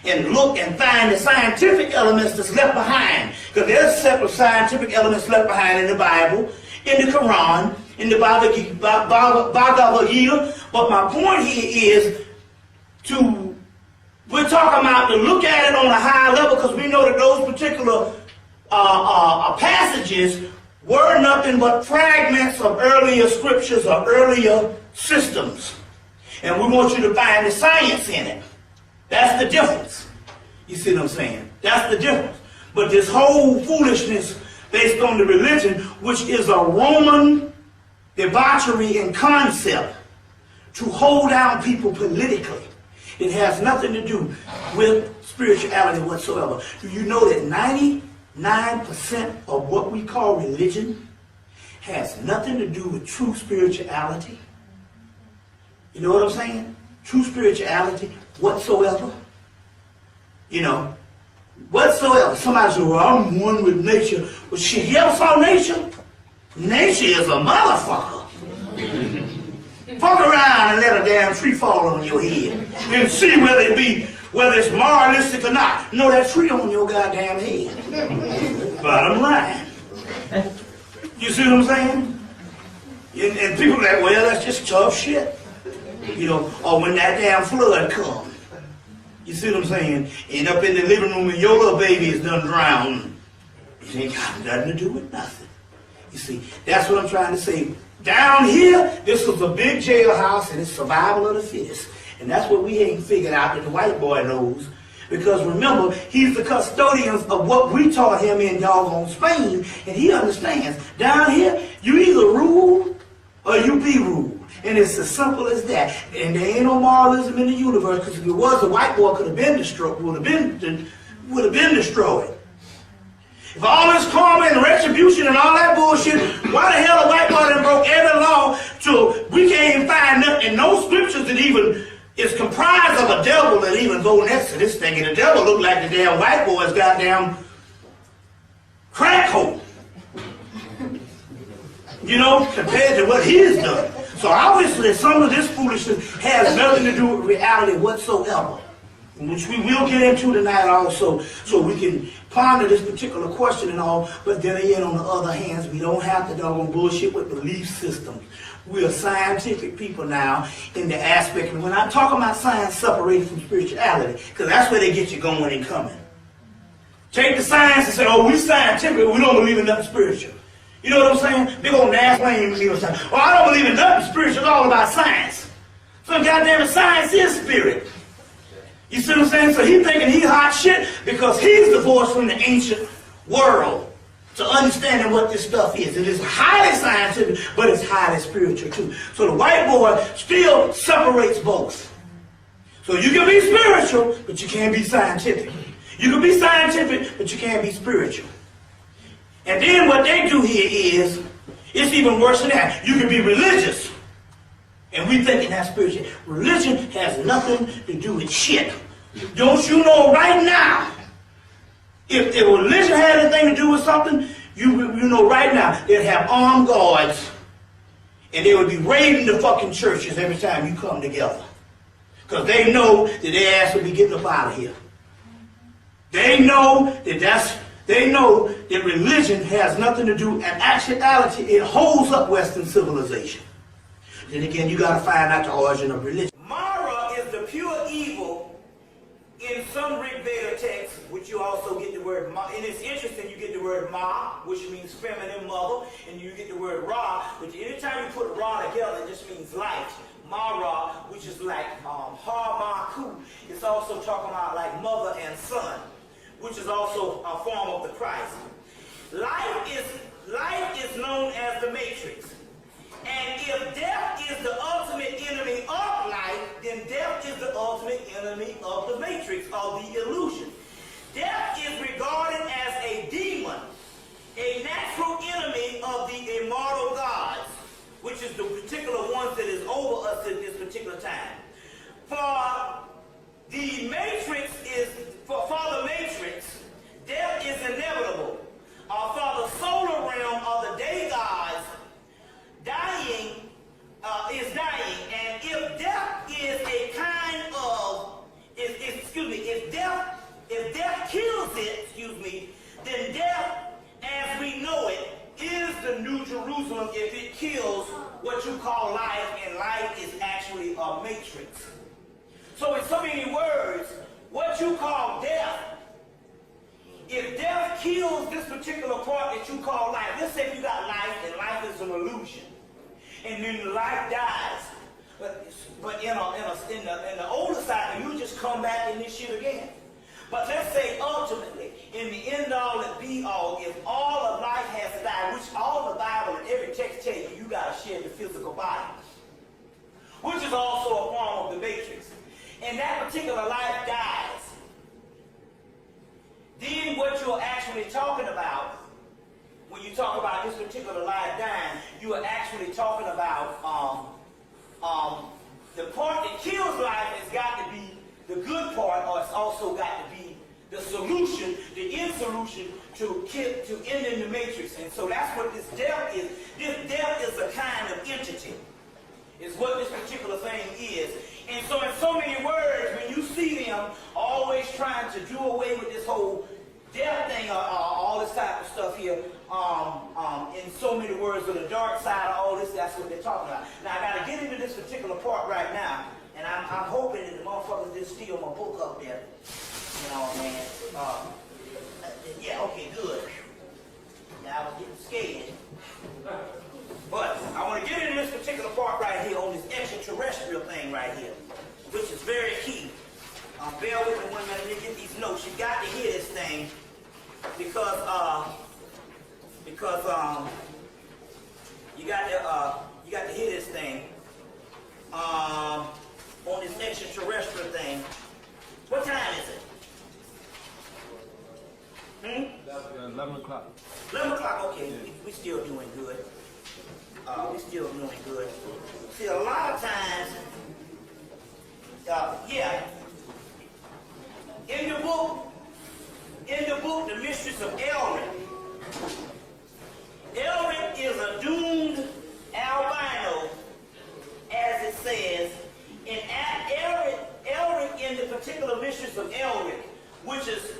Speaker 1: and look and find the scientific elements that's left behind, because there's separate scientific elements left behind in the Bible, in the Quran, in the Bhagavad Gita. But my point here is we're talking about to look at it on a higher level, because we know that those particular passages were nothing but fragments of earlier scriptures or earlier systems. And we want you to find the science in it. That's the difference. You see what I'm saying? That's the difference. But this whole foolishness based on the religion, which is a Roman debauchery and concept to hold down people politically. It has nothing to do with spirituality whatsoever. Do you know that 99% of what we call religion has nothing to do with true spirituality? You know what I'm saying? True spirituality whatsoever. You know, whatsoever. Somebody said, well, I'm one with nature. Well, shit, you ever saw nature? Nature is a motherfucker. Fuck around and let a damn tree fall on your head and see whether it's moralistic or not. No, that tree on your goddamn head. Bottom line. You see what I'm saying? And people are like, well, that's just tough shit. You know, or when that damn flood comes. You see what I'm saying? End up in the living room and your little baby is done drowned. It ain't got nothing to do with nothing. You see, that's what I'm trying to say. Down here, this was a big jailhouse and it's survival of the fittest. And that's what we ain't figured out that the white boy knows. Because remember, he's the custodian of what we taught him in doggone Spain. And he understands. Down here, you either rule or you be ruled. And it's as simple as that. And there ain't no moralism in the universe, because if it was, the white boy could have been destroyed, would have been destroyed. If all this karma and retribution and all that bullshit, why the hell the white boy done broke every law till we can't even find nothing, and no scriptures that even is comprised of a devil that even go next to this thing, and the devil look like the damn white boy's goddamn crack hole. You know, compared to what he's done. So obviously some of this foolishness has nothing to do with reality whatsoever, which we will get into tonight also, so we can ponder this particular question and all. But then again, on the other hand, we don't have to doggone bullshit with belief systems. We are scientific people now in the aspect, and when I'm talking about science separated from spirituality, because that's where they get you going and coming. Take the science and say, oh, we scientific, we don't believe in nothing spiritual. You know what I'm saying? Big old nasty claim believe in science. Well, I don't believe in nothing spiritual, it's all about science. So goddamn it, science is spirit. You see what I'm saying? So he's thinking he hot shit because he's divorced from the ancient world to understanding what this stuff is. It is highly scientific, but it's highly spiritual too. So the white boy still separates both. So you can be spiritual, but you can't be scientific. You can be scientific, but you can't be spiritual. And then what they do here is, it's even worse than that. You can be religious, and we thinking that's spiritual. Religion has nothing to do with shit. Don't you know right now, if religion had anything to do with something, you know right now, they'd have armed guards, and they would be raiding the fucking churches every time you come together. Because they know that their ass will be getting up out of here. They know that religion has nothing to do, and actuality, it holds up Western civilization. Then again, you got to find out the origin of religion. Mara is the pure evil in some Rig Veda texts, which you also get the word Ma. And it's interesting, you get the word Ma, which means feminine mother, and you get the word Ra, which anytime you put Ra together, it just means life. Mara, which is like Ha-Ma-Ku. It's also talking about like mother and son, which is also a form of the Christ. Life is known as the matrix. And if death is the ultimate enemy of life, then death is the ultimate enemy of the matrix, of the illusion. Death is regarded as a demon, a natural enemy of the immortal gods, which is the particular ones that is over us at this particular time. For The matrix is, for the matrix, death is inevitable. For the solar realm of the day gods, dying is dying. And if death is a kind of, if death kills it, then death as we know it is the New Jerusalem if it kills what you call life, and life is actually a matrix. So in so many words, what you call death, if death kills this particular part that you call life, let's say you got life and life is an illusion, and then life dies, but in the older side, you just come back in this shit again. But let's say ultimately, in the end all and be all, if all of life has to die, which all the Bible and every text tells you, you got to share the physical body, which is also a form of the matrix, and that particular life dies, then what you're actually talking about, when you talk about this particular life dying, you are actually talking about the part that kills life has got to be the good part, or it's also got to be the solution, the end solution to ending the matrix. And so that's what this death is. This death is a kind of entity, is what this particular thing is. And so in so many words, when you see them always trying to do away with this whole death thing, or all this type of stuff here, in so many words, with the dark side of all this, that's what they're talking about. Now, I got to get into this particular part right now, and I'm hoping that the motherfuckers just steal my book up there. You know, man. Yeah, okay, good. Now, I was getting scared. But I want to get into this particular part right here on this extraterrestrial thing right here, which is very key. Bear with me 1 minute, let me get these notes. You got to hear this thing because you got to hear this thing on this extraterrestrial thing. What time is it?
Speaker 4: 11 o'clock.
Speaker 1: 11 o'clock, okay. We still doing good. We still doing good. See, a lot of times, in the book, The Mysteries of Elric, Elric is a doomed albino, as it says, and Elric in the particular Mysteries of Elric, which is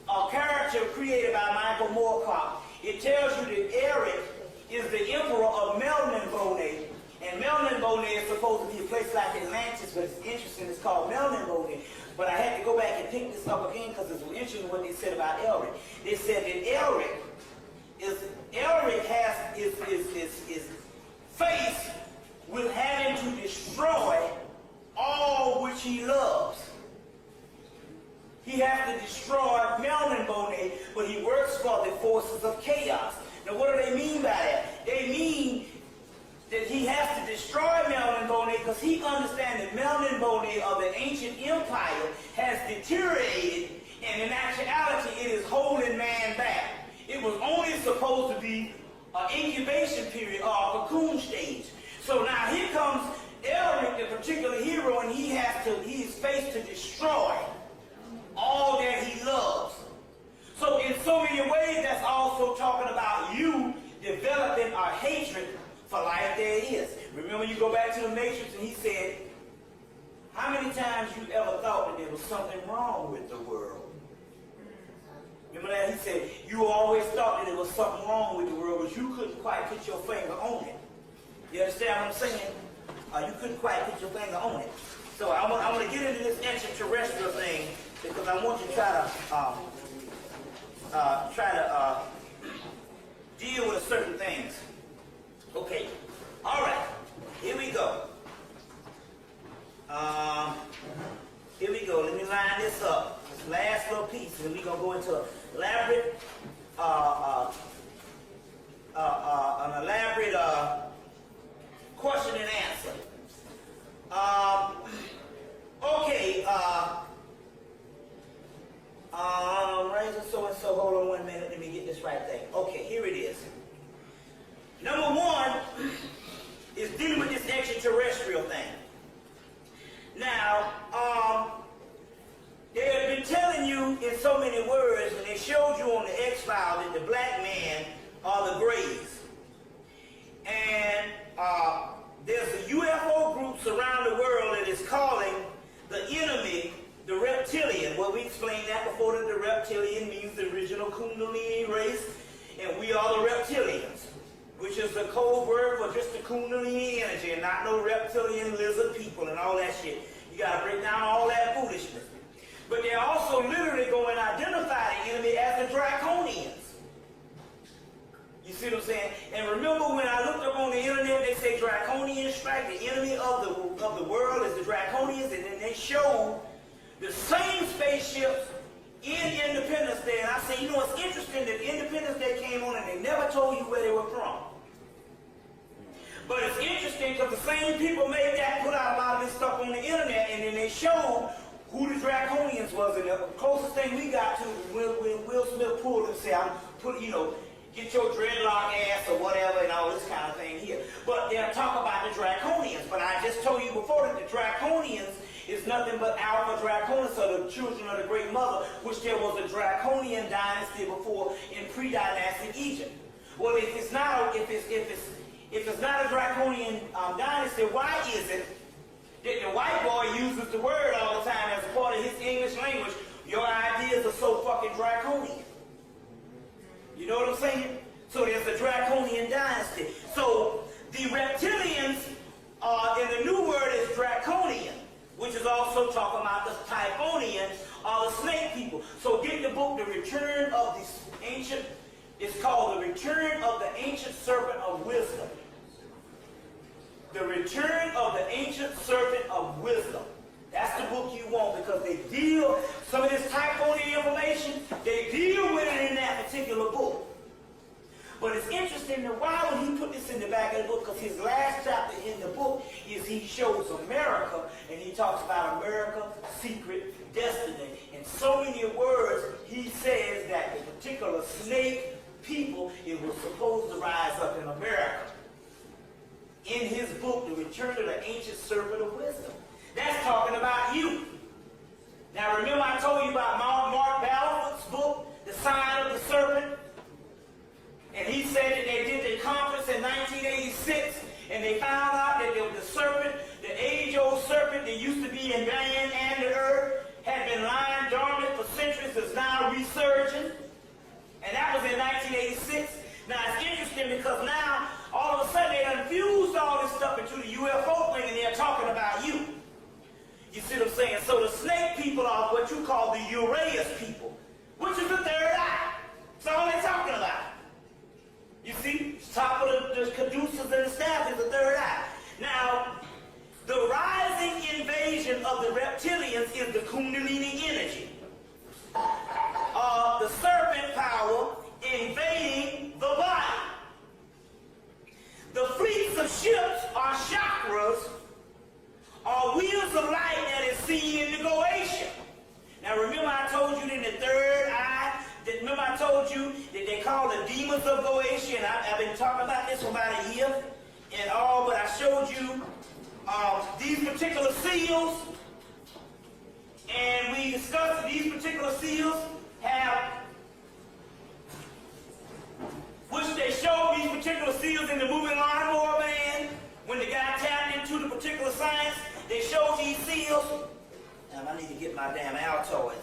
Speaker 1: a character created by Michael Moorcock, it tells you that Elric is the emperor of Melniboné, and Melniboné is supposed to be a place like Atlantis, but it's interesting, it's called Melniboné. But I had to go back and pick this up again because it's interesting what they said about Elric. They said that Elric has his face with having to destroy all which he loves. He has to destroy Melniboné, but he works for the forces of chaos. Now what do they mean by that? They mean that he has to destroy Melniboné because he understands that Melniboné of the ancient empire has deteriorated, and in actuality it is holding man back. It was only supposed to be an incubation period or a cocoon stage. So now here comes Elric, the particular hero, and he's faced to destroy all that he loves. So in so many ways, that's also talking about you developing a hatred for life there it is. Remember, you go back to the Matrix and he said, how many times you ever thought that there was something wrong with the world? Remember that? He said, you always thought that there was something wrong with the world, but you couldn't quite put your finger on it. You understand what I'm saying? You couldn't quite put your finger on it. So I want to get into this extraterrestrial thing because I want you to try to deal with certain things. Okay. All right. Here we go. Here we go. Let me line this up. This last little piece, and we're gonna go into an elaborate question and answer. Okay. Razor so and so. Hold on 1 minute. Let me get this right thing. Okay, here it is. Number one is dealing with this extraterrestrial thing. Now, explained that before, that the reptilian means the original Kundalini race, and we are the reptilians, which is the code word for just the Kundalini energy, and not no reptilian lizard people and all that shit. You got to break down all that foolishness. But they also literally go and identify the enemy as the Draconians. You see what I'm saying? And remember, when I looked up on the internet, they say Draconian strike, the enemy of the world is the Draconians, and then they show the same spaceships in Independence Day. And I say, you know, it's interesting that Independence Day came on and they never told you where they were from. But it's interesting because the same people made that, put out a lot of this stuff on the internet, and then they showed who the Draconians was. And the closest thing we got to when Will Smith pulled and said, get your dreadlock ass or whatever and all this kind of thing here. But they'll talk about the Draconians. But I just told you before that the Draconians is nothing but Alpha Draconis, or the children of the Great Mother, which there was a Draconian dynasty before in pre-dynastic Egypt. Well, if it's not a Draconian dynasty, why is it that the white boy uses the word all the time as a part of his English language? Your ideas are so fucking draconian. You know what I'm saying? So there's a Draconian dynasty. So the reptilians in the new word is Draconian, which is also talking about the Typhonians, or the snake people. So get the book, The Return of the Ancient, it's called The Return of the Ancient Serpent of Wisdom. The Return of the Ancient Serpent of Wisdom. That's the book you want, because they deal, some of this Typhonian information, they deal with it in that particular book. But it's interesting that why would he put this in the back of the book? Because his last chapter in the book is he shows America, and he talks about America's secret destiny. In so many words, he says that the particular snake people, it was supposed to rise up in America. In his book, The Return of the Ancient Serpent of Wisdom. That's talking about you. Now remember I told you about Mark Balfour's book, The Sign of the Serpent? And he said that they did the conference in 1986, and they found out that the serpent, the age-old serpent that used to be in man and the earth, had been lying dormant for centuries, is now resurging. And that was in 1986. Now it's interesting because now, all of a sudden, they done fused all this stuff into the UFO thing, and they're talking about you. You see what I'm saying? So the snake people are what you call the Uraeus people, which is the third eye. That's all they're talking about. You see, top of the caduceus and the staff is the third eye. Now, the rising invasion of the reptilians is the Kundalini energy. The serpent power invading the body. The fleets of ships are chakras, or wheels of light that is seen in the Goetia. Now remember I told you in the third eye, remember I told you that they call the demons of Goetia, and I've been talking about this for about a year and all, but I showed you these particular seals, and we discussed that these particular seals have, which they showed these particular seals in the moving lawnmower man, when the guy tapped into the particular science, they showed these seals. Now I need to get my damn Altoids.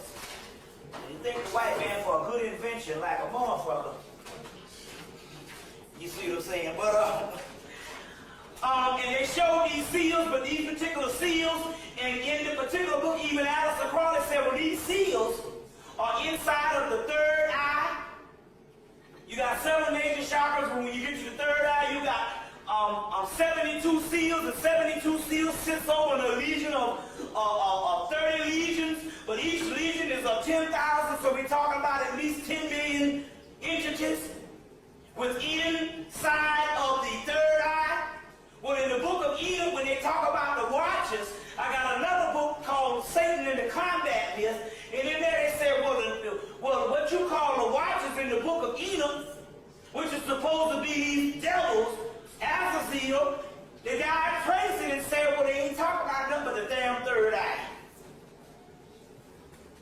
Speaker 1: You think the white man for a good invention like a motherfucker. You see what I'm saying? But and they showed these seals, but these particular seals, and in the particular book, even Alistair Crowley said, well, these seals are inside of the third eye. You got 7 major chakras, but when you get to the third eye, you got 72 seals, and 72 seals sits over a legion of 30 legions, but each legion is of 10,000, so we're talking about at least 10 million entities within inside of the third eye. Well, in the book of Enoch, when they talk about the watchers, I got another book called Satan and the Combat Myth, and in there they said, well, what you call the watchers in the book of Enoch, which is supposed to be these devils, Azazel, the guy praised it and said, well, they ain't talking about nothing but the damn third eye.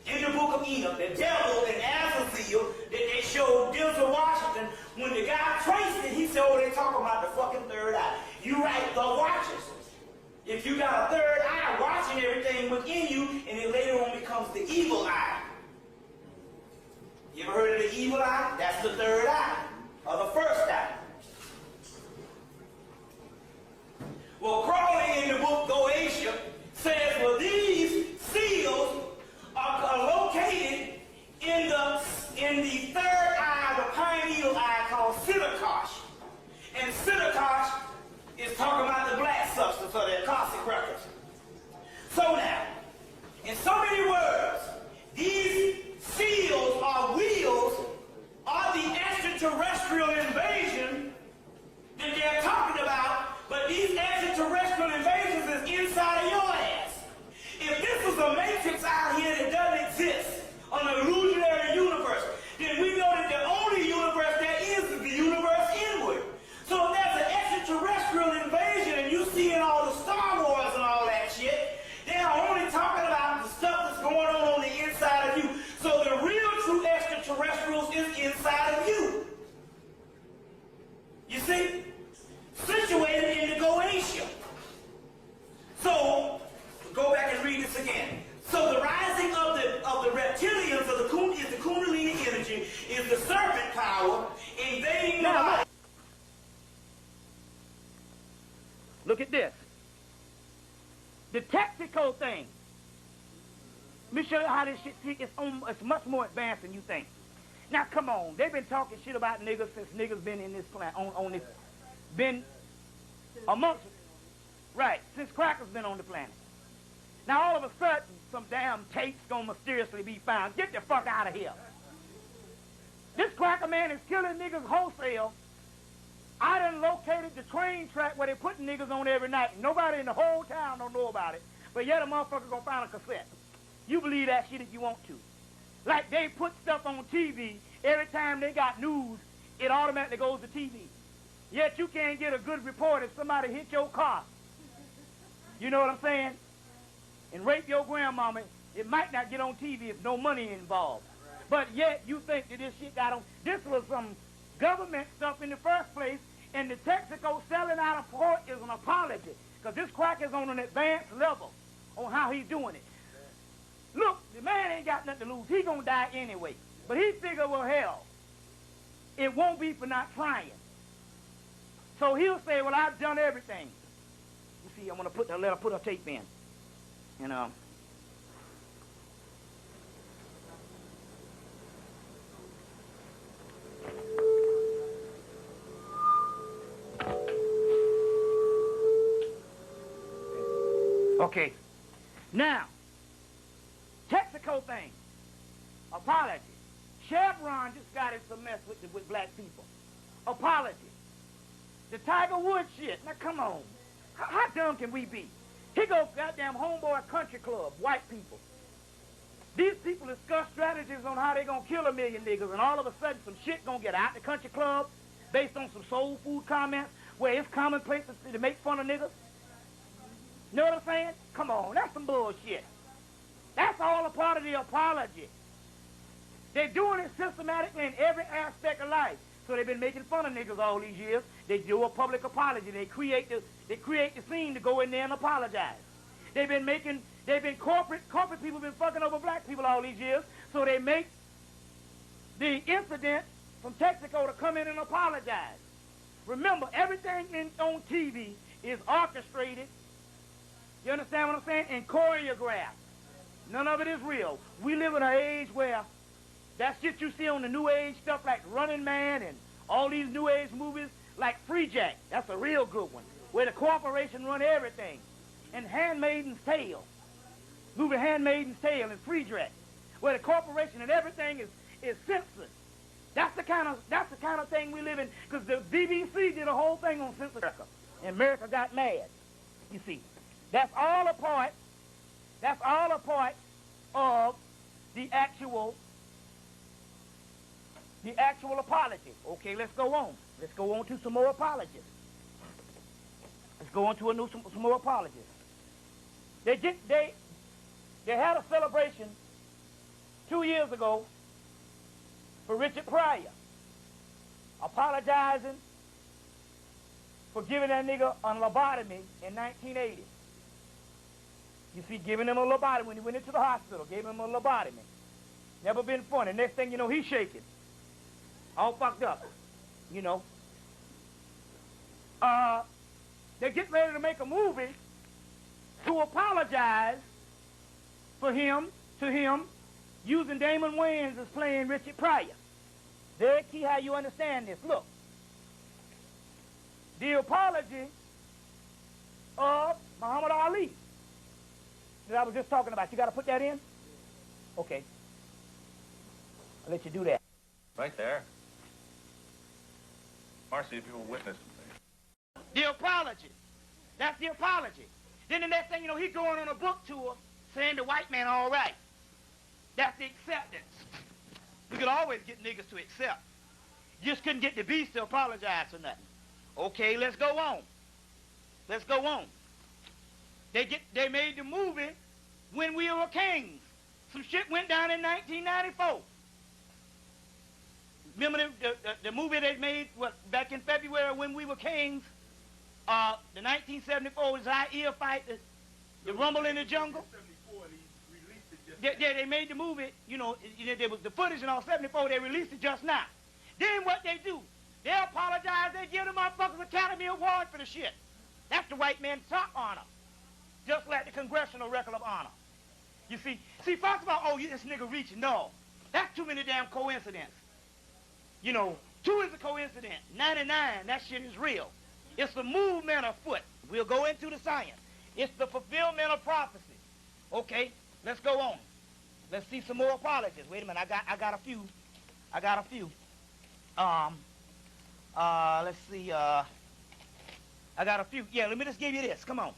Speaker 1: In the book of Enoch, the devil and Azazel that they showed Denzel Washington, when the guy traced it, he said, oh, they talking about the fucking third eye. You right, the watchers. If you got a third eye watching everything within you, and it later on becomes the evil eye.
Speaker 3: Look at this. The Texaco thing. Let me show you how this shit, see, it's much more advanced than you think. Now, come on. They've been talking shit about niggas since niggas been in this planet, on this, been amongst, right, since crackers been on the planet. Now, all of a sudden, some damn tape's gonna mysteriously be found. Get the fuck out of here. This cracker man is killing niggas wholesale. I done located the train track where they putting niggas on every night. Nobody in the whole town don't know about it. But yet a motherfucker gonna find a cassette. You believe that shit if you want to. Like they put stuff on TV, every time they got news, it automatically goes to TV. Yet you can't get a good report if somebody hit your car. You know what I'm saying? And rape your grandmama, it might not get on TV if no money involved. But yet you think that this shit got on. This was some government stuff in the first place, and the Texaco selling out of port is an apology, because this crack is on an advanced level on how he's doing it. Look, the man ain't got nothing to lose. He gonna die anyway. But he figure, well, hell, it won't be for not trying. So he'll say, well, I've done everything. You see, I'm gonna let her put her tape in. You know. Okay. Now, Texaco thing. Apology. Chevron just got in some mess with black people. Apology. The Tiger Woods shit. Now, come on. How dumb can we be? He goes goddamn Homeboy Country Club, white people. These people discuss strategies on how they gonna kill 1 million niggas, and all of a sudden some shit gonna get out the country club based on some soul food comments where it's commonplace to make fun of niggas. You know what I'm saying? Come on, that's some bullshit. That's all a part of the apology. They're doing it systematically in every aspect of life. So they've been making fun of niggas all these years. They do a public apology. They create the scene to go in there and apologize. Corporate people been fucking over black people all these years. So they make the incident from Texaco to come in and apologize. Remember, everything on TV is orchestrated. You understand what I'm saying? And choreographed. None of it is real. We live in an age where that shit you see on the New Age stuff like Running Man and all these New Age movies like Free Jack. That's a real good one. Where the corporation run everything. And Handmaiden's Tale. Movie Handmaiden's Tale and Free Jack. Where the corporation and everything is censored. That's the kind of thing we live in. Because the BBC did a whole thing on censorship. And America got mad. You see. That's all a part of the actual apology. Okay, let's go on. Let's go on to some more apologies. Let's go on to some more apologies. They had a celebration 2 years ago for Richard Pryor, apologizing for giving that nigga a lobotomy in 1980. You see, giving him a lobotomy when he went into the hospital, gave him a lobotomy. Never been funny. Next thing you know, he's shaking. All fucked up, you know. They're getting ready to make a movie to apologize to him, using Damon Wayans as playing Richard Pryor. Very key how you understand this. Look, the apology of Muhammad Ali that I was just talking about. You got to put that in? Okay. I'll let you do that.
Speaker 6: Right there. Marcy, if you will witness.
Speaker 3: The apology. That's the apology. Then the next thing you know, he's going on a book tour saying the white man all right. That's the acceptance. We could always get niggas to accept. Just couldn't get the beast to apologize for nothing. Okay, let's go on. Let's go on. They made the movie When We Were Kings. Some shit went down in 1994. Remember the movie they made back in February, When We Were Kings? The 1974 Zaire fight, the Rumble in the Jungle. They made the movie, you know, there was the footage and all, 74, they released it just now. Then what they do, they apologize, they give the motherfuckers Academy Award for the shit. That's the white man's top honor. Just like the Congressional Record of Honor. You see, first of all, oh, this nigga reaching. No, that's too many damn coincidences. You know, 2 is a coincidence. 99, that shit is real. It's the movement afoot. We'll go into the science. It's the fulfillment of prophecy. Okay, let's go on. Let's see some more apologies. Wait a minute, I got a few. Let's see, I got a few. Yeah, let me just give you this. Come on.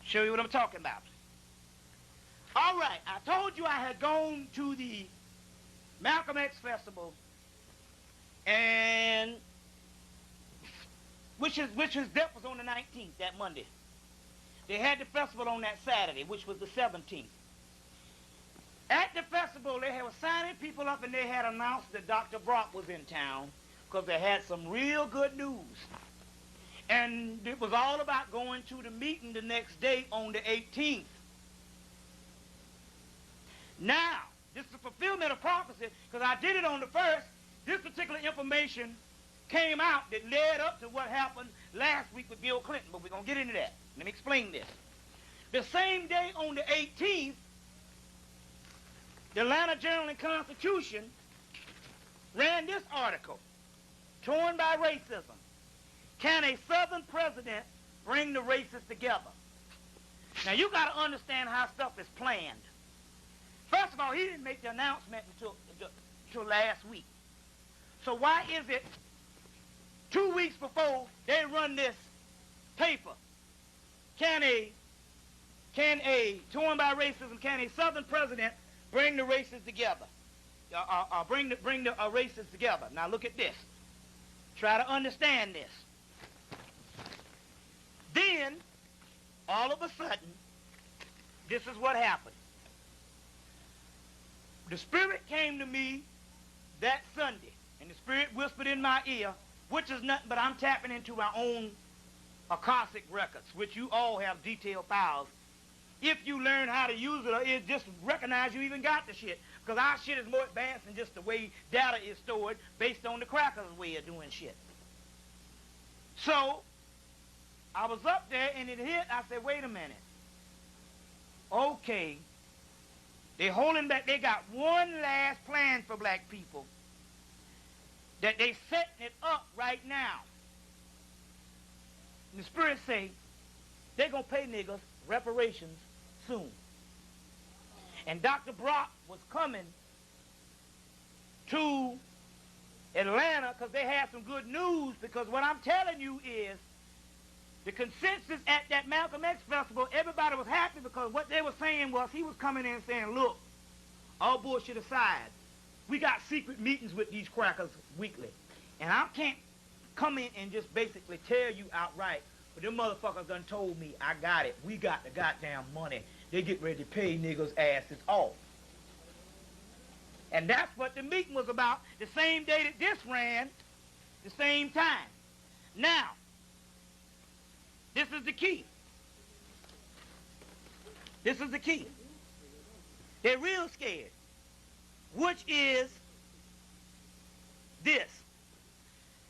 Speaker 3: Show you what I'm talking about. All right, I told you I had gone to the Malcolm X Festival, and which that was on the 19th, that Monday. They had the festival on that Saturday, which was the 17th. At the festival, they were signing people up, and they had announced that Dr. Brock was in town because they had some real good news. And it was all about going to the meeting the next day on the 18th. Now, this is a fulfillment of prophecy because I did it on the 1st. This particular information came out that led up to what happened last week with Bill Clinton, but we're going to get into that. Let me explain this. The same day on the 18th, the Atlanta Journal and Constitution ran this article, Torn by Racism. Can a Southern president bring the racists together? Now, you got to understand how stuff is planned. First of all, he didn't make the announcement until last week. So why is it 2 weeks before they run this paper? Can a torn by racism, can a Southern president bring the racists together? Bring the racists together. Now look at this. Try to understand this. Then, all of a sudden, this is what happened. The Spirit came to me that Sunday, and the Spirit whispered in my ear, which is nothing but I'm tapping into my own Akashic records, which you all have detailed files. If you learn how to use it, or it just recognize you even got the shit. Because our shit is more advanced than just the way data is stored based on the crackers' way of doing shit. So, I was up there and it hit. I said, wait a minute. Okay. They're holding back. They got one last plan for black people that they setting it up right now. And the Spirit say they're going to pay niggas reparations soon. And Dr. Brock was coming to Atlanta because they had some good news, because what I'm telling you is the consensus at that Malcolm X Festival, everybody was happy because what they were saying was he was coming in saying, look, all bullshit aside, we got secret meetings with these crackers weekly. And I can't come in and just basically tell you outright, but them motherfuckers done told me I got it. We got the goddamn money. They get ready to pay niggas' asses off. And that's what the meeting was about, the same day that this ran, the same time. Now, this is the key. This is the key. They're real scared, which is this.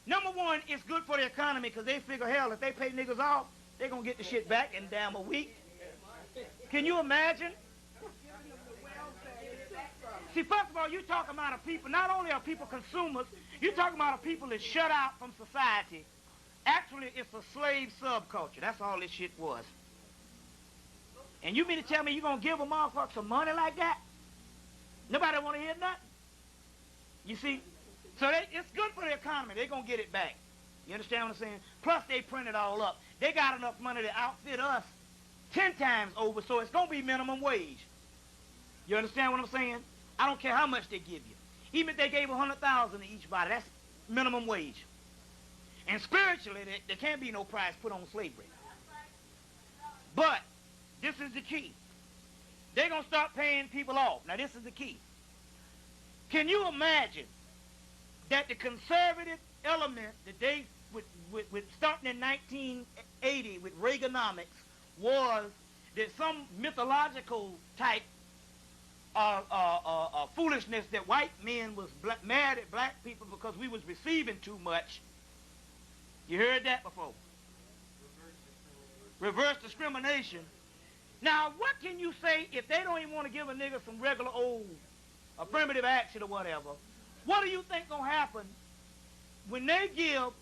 Speaker 3: Number one, it's good for the economy because they figure, hell, if they pay niggas off, they're going to get the shit back in damn a week. Can you imagine? See, first of all, you're talking about a people, not only are people consumers, you're talking about a people that's shut out from society. Actually, it's a slave subculture. That's all this shit was. And you mean to tell me you're going to give a motherfucker some money like that? Nobody want to hear nothing. You see? So it's good for the economy. They're going to get it back. You understand what I'm saying? Plus, they print it all up. They got enough money to outfit us 10 times over, so it's going to be minimum wage. You understand what I'm saying? I don't care how much they give you. Even if they gave $100,000 to each body, that's minimum wage. And spiritually, there can't be no price put on slavery. But this is the key. They're going to start paying people off. Now, this is the key. Can you imagine that the conservative element that they, with starting in 1980 with Reaganomics, was that some mythological type foolishness that white men was mad at black people because we was receiving too much. You heard that before? reverse discrimination. Now, what can you say if they don't even want to give a nigga some regular old affirmative action or whatever? What do you think gonna happen when they give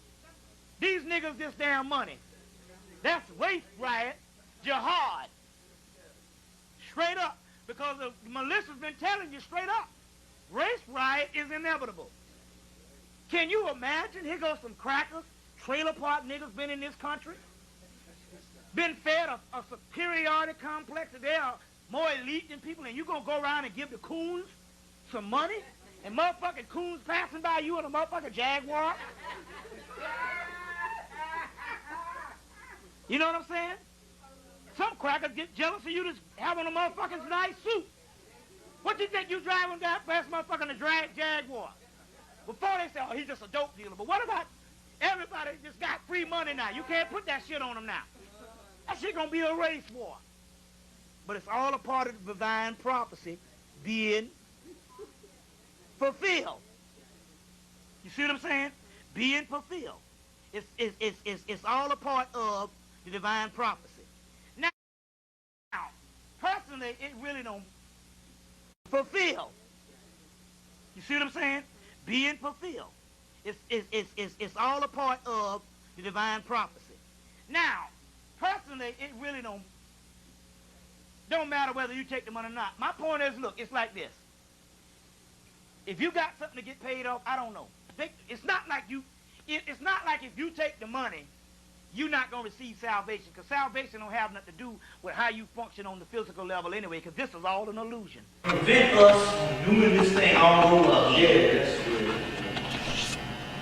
Speaker 3: these niggas this damn money? That's race riot, jihad. Straight up. Because the militia's been telling you straight up, race riot is inevitable. Can you imagine? Here goes some crackers, trailer park niggas been in this country, been fed a superiority complex that they are more elite than people, and you gonna go around and give the coons some money? And motherfucking coons passing by you in a motherfucking Jaguar? You know what I'm saying? Some crackers get jealous of you just having a motherfucking nice suit. What do you think you driving that past motherfucking Jaguar? Before they say, oh, he's just a dope dealer. But what about everybody just got free money now? You can't put that shit on them now. That shit gonna be a race war. But it's all a part of the divine prophecy being fulfilled. You see what I'm saying? Being fulfilled. It's all a part of the divine prophecy. Now, personally, it really don't fulfill. You see what I'm saying? Being fulfilled. It's all a part of the divine prophecy. Now, personally, it really don't matter whether you take the money or not. My point is, look, it's like this. If you got something to get paid off, I don't know. It's not like it's not like if you take the money, you're not going to receive salvation, because salvation don't have nothing to do with how you function on the physical level anyway, because this is all an illusion.
Speaker 1: Prevent us from doing this thing all over again.
Speaker 3: Yeah, that's good.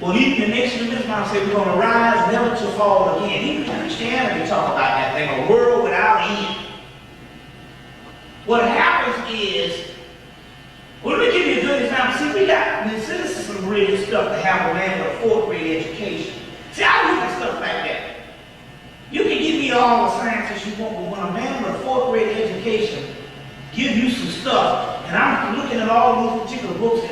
Speaker 1: Well, even the nation of Islam said we're going to rise never to fall again. Even Christianity talk about that thing, a world without end. What happens is, well, let me give you a good example. See, this is some real stuff to have a man with a 4th grade education. See, I look at stuff like that. You can give me all the sciences you want, but when a man with a 4th grade education gives you some stuff, and I'm looking at all those particular books,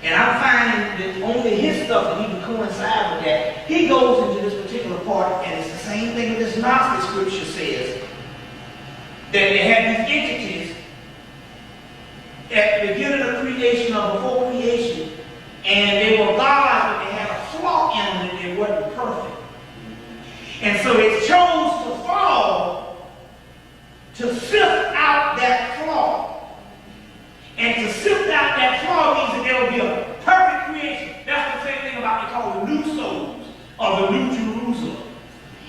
Speaker 1: and I'm finding that only his stuff that even coincide with that, he goes into this particular part, and it's the same thing that this Gnostic scripture says, that they had these entities at the beginning of creation or before creation, and they were gods, but they had a flaw in them that they weren't perfect. And so it chose to fall to sift out that flaw. And to sift out that flaw means that there will be a perfect creation. That's the same thing about they call the new souls or the new Jerusalem.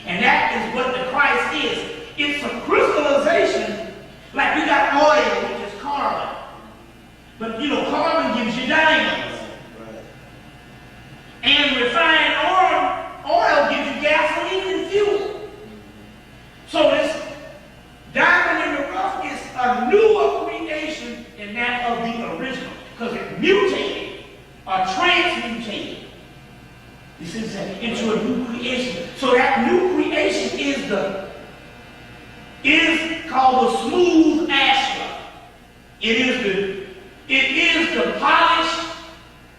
Speaker 1: And that is what the Christ is. It's a crystallization, like you got oil, which is carbon. But you know, carbon gives you diamonds. And refined oil gives you gasoline and fuel. So this diamond in the rough is a newer creation than that of the original, because it mutated or transmutated. You see what I'm saying? Into a new creation. So that new creation is called the smooth ashlar. It is the polished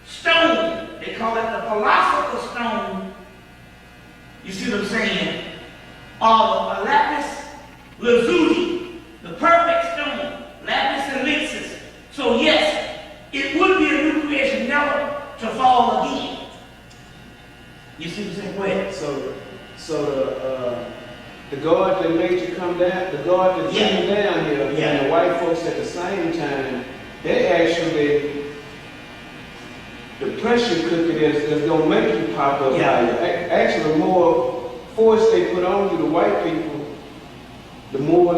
Speaker 1: stone. They call it the philosopher's stone. You see what I'm saying? Or a lapis lazuli, the perfect stone, lapis elixir. So yes, it would be a new creation, never to fall again. You see what I'm saying? Go ahead.
Speaker 4: So the God that made you come down, the God that sent you down here, and the white folks at the same time, they actually, the pressure cooker that's going to make you pop up higher. Actually, the more force they put on you, the white people, the more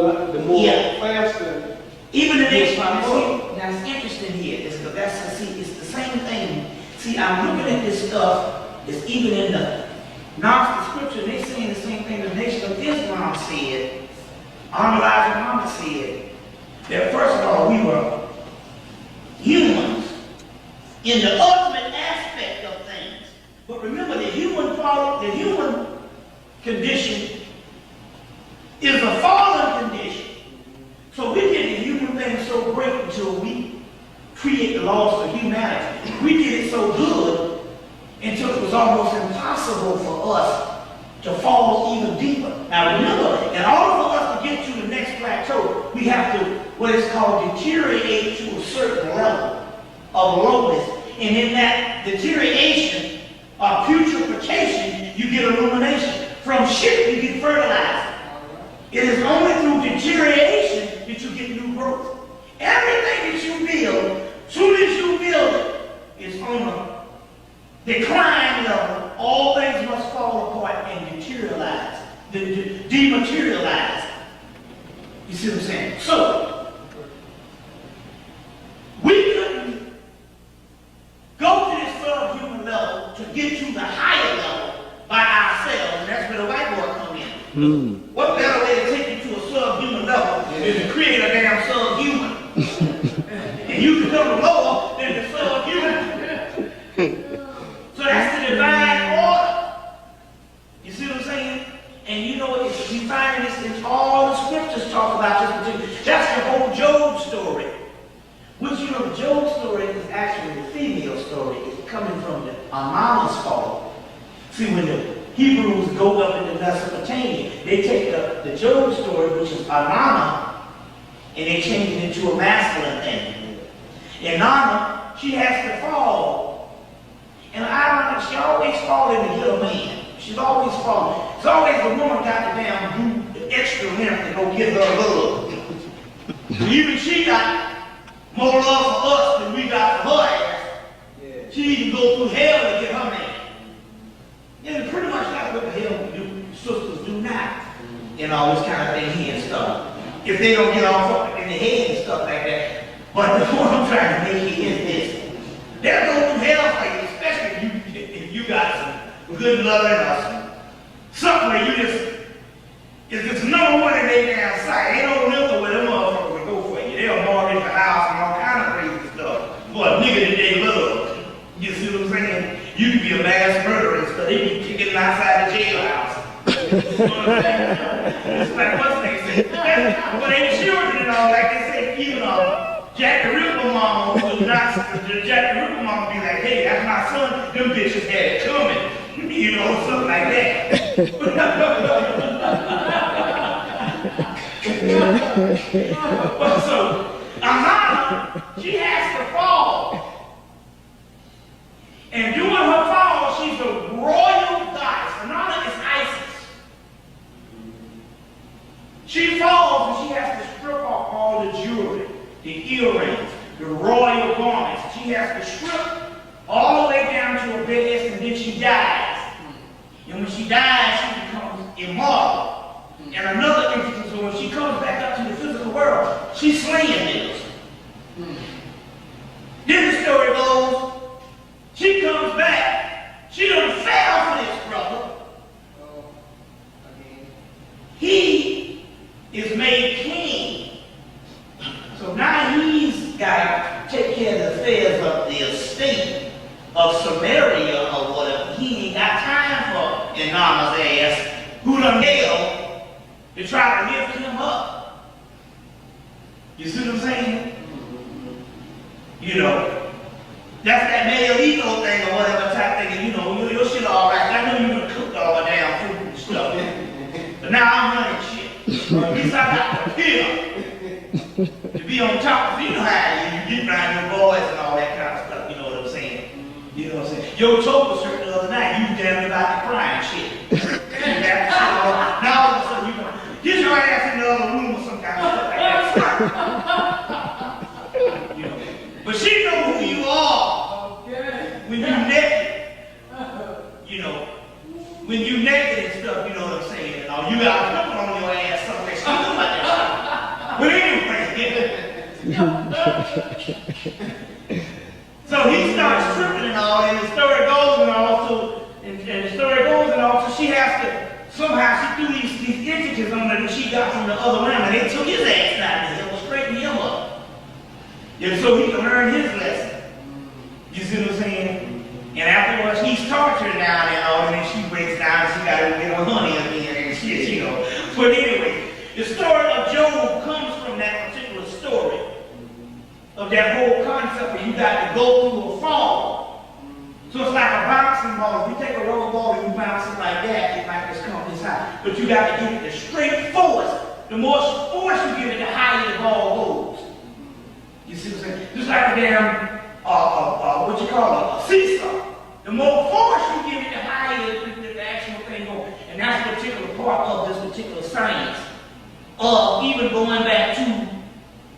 Speaker 4: faster.
Speaker 1: Even the nation, now it's interesting here, it's the same thing. See, I'm looking at this stuff, it's even in the Gnostic scripture, they're saying the same thing the nation of Islam said, Elijah Muhammad said, that first of all, we were humans in the ultimate aspect of things. But remember, the human condition is a fallen condition. So we did the human thing so great until we create the laws of humanity. We did it so good until it was almost impossible for us to fall even deeper. Now remember, in we have to, what is called, deteriorate to a certain level of lowness. And in that deterioration or putrefaction, you get illumination. From shit, you get fertilizer. It is only through deterioration that you get new growth. Everything that you build, as soon as you build it, it's on a decline level. All things must fall apart and deteriorize, dematerialize. You see what I'm saying? So, we couldn't go to this subhuman level to get to the higher level by ourselves, and that's where the white boy come in. What better way to take you to a subhuman level than to create a damn subhuman? And you can come lower than the subhuman. So that's the divine order. You see what I'm saying? And you know what? We find this in all the scriptures talk about this particular. That's the whole Job story. Which, you know, the Job story is actually the female story. It's coming from the mama's fall. See, when the Hebrews go up into Mesopotamia, they take the Job story, which is Anana, and they change it into a masculine thing. And Nana, she has to fall. And I don't know, she always falls in the little man. She's always falling. It's always the woman got the damn do the extra length to go get her love. Even she got more love for us than we got for her ass. Yeah. She even go through hell to get her man. Yeah, pretty much that's what the hell we do, sisters do now. And all this kind of thing here and stuff. If they don't get off up in the head and stuff like that. But the point I'm trying to make here is this. They'll go through hell for you, especially if you got some good loving or something where you just, it's just number one in their damn sight. Ain't no liquor where them motherfuckers will go for you. They'll mortgage the house and all kind of crazy stuff for a nigga that they love. You see what I'm saying? You can be a mass murderer and stuff. They be kicking outside the jailhouse. You know what I'm saying? It's like what's they say. But they children and all, like they say, even Jack the Ripper mama would not, Jack the Ripper mama be like, hey, that's my son, them bitches had it coming. You know, something like that. So, Ahana, she has to fall. And during her fall, she's a royal goddess. Ahana is Isis. She falls and she has to strip off all the jewelry, the earrings, the royal garments. She has to strip all the way down to her bed, and then she dies. And when she dies, she becomes immortal. And another instance, so when she comes back up to the physical world, she's slaying niggas. Then the story goes, she comes back, she done fell for this brother. He is made king. So now he's got to take care of the affairs of the estate of Samaria or whatever. He ain't got time for Inanna's ass, who done hell to try to lift him up. You see what I'm saying? You know, that's that male ego thing or whatever type thing. You know, your shit all right. I know you done cooked all the damn food and stuff. But now I'm running shit. At least I got the pill to be on top of, you know how you get around your boys and all that kind of stuff. You know what I'm saying? You know what I'm saying? Your toe was hurt the other night. You damn about to cry and shit. Now all of a sudden you go, get your ass in the other room or some kind of stuff like that. You know. But she knows who you are. Okay. When you naked. You know. When you naked and stuff, you know what I'm saying? And all you got a pimple on your ass somewhere. She knows about that shit. So he starts tripping and all, and the story goes and all, so she has to, somehow she threw these entities on her that she got from the other women. They took his ass down and straightened him up. And so he can learn his lesson. You see what I'm saying? And afterwards he's tortured down and all, and then she breaks down and she got to get her honey again and shit, you know. But anyway, the story of Job comes from that particular story. Of that whole concept where you got to go through a fall. So it's like a bouncing ball. If you take a rubber ball and you bounce it like that, it might just come this high. But you got to get it the straight force. The more force you give it, the higher the ball goes. You see what I'm saying? Just like a damn, what you call a seesaw. The more force you give it, the higher the actual thing goes. And that's a particular part of this particular science. Even going back to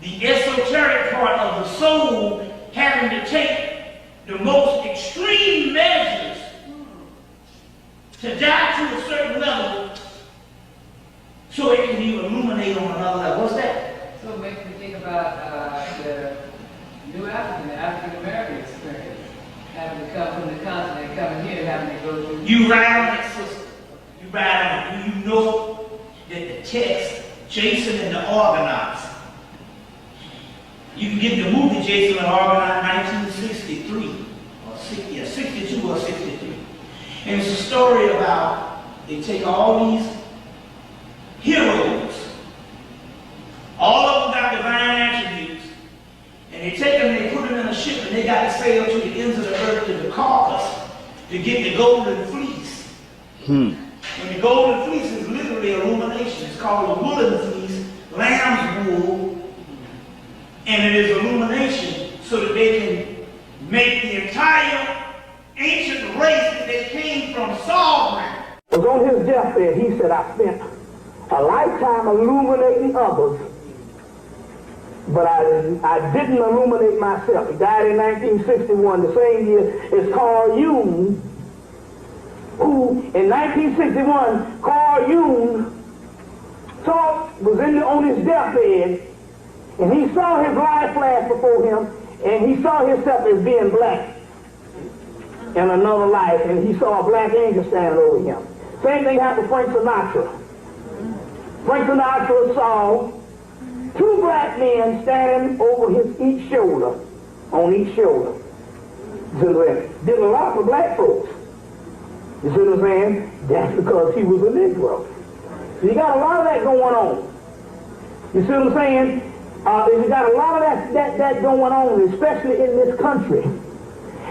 Speaker 1: the esoteric part of the soul having to take the most extreme measures to die to a certain level so it can even illuminate on another level. What's that?
Speaker 7: So it makes me think about the New African American experience. Having to come from the continent, coming here, having to go through.
Speaker 1: You ride on that system. You ride on it. Do you know that the text, Jason and the Argonauts, you can get the movie Jason and the Argonauts 1963, or 62 or 63. And it's a story about, they take all these heroes, all of them got divine attributes, and they take them and they put them in a ship and they got to sail to the ends of the earth, to the Caucasus, to get the golden fleece. And the golden fleece is literally illumination. It's called a woolen fleece, lamb's wool, and it is illumination so that they can make the entire ancient race that they came from sovereign.
Speaker 3: Was on his deathbed, he said, I spent a lifetime illuminating others, but I didn't illuminate myself. He died in 1961, the same year as Carl Jung, who in 1961, Carl Jung was on his deathbed, and he saw his life flash before him, and he saw himself as being black in another life, and he saw a black angel standing over him. Same thing happened to Frank Sinatra. Frank Sinatra saw two black men standing over each shoulder, on each shoulder. Did a lot for black folks. You see what I'm saying? That's because he was a Negro. So you got a lot of that going on. You see what I'm saying? You got a lot of that going on, especially in this country.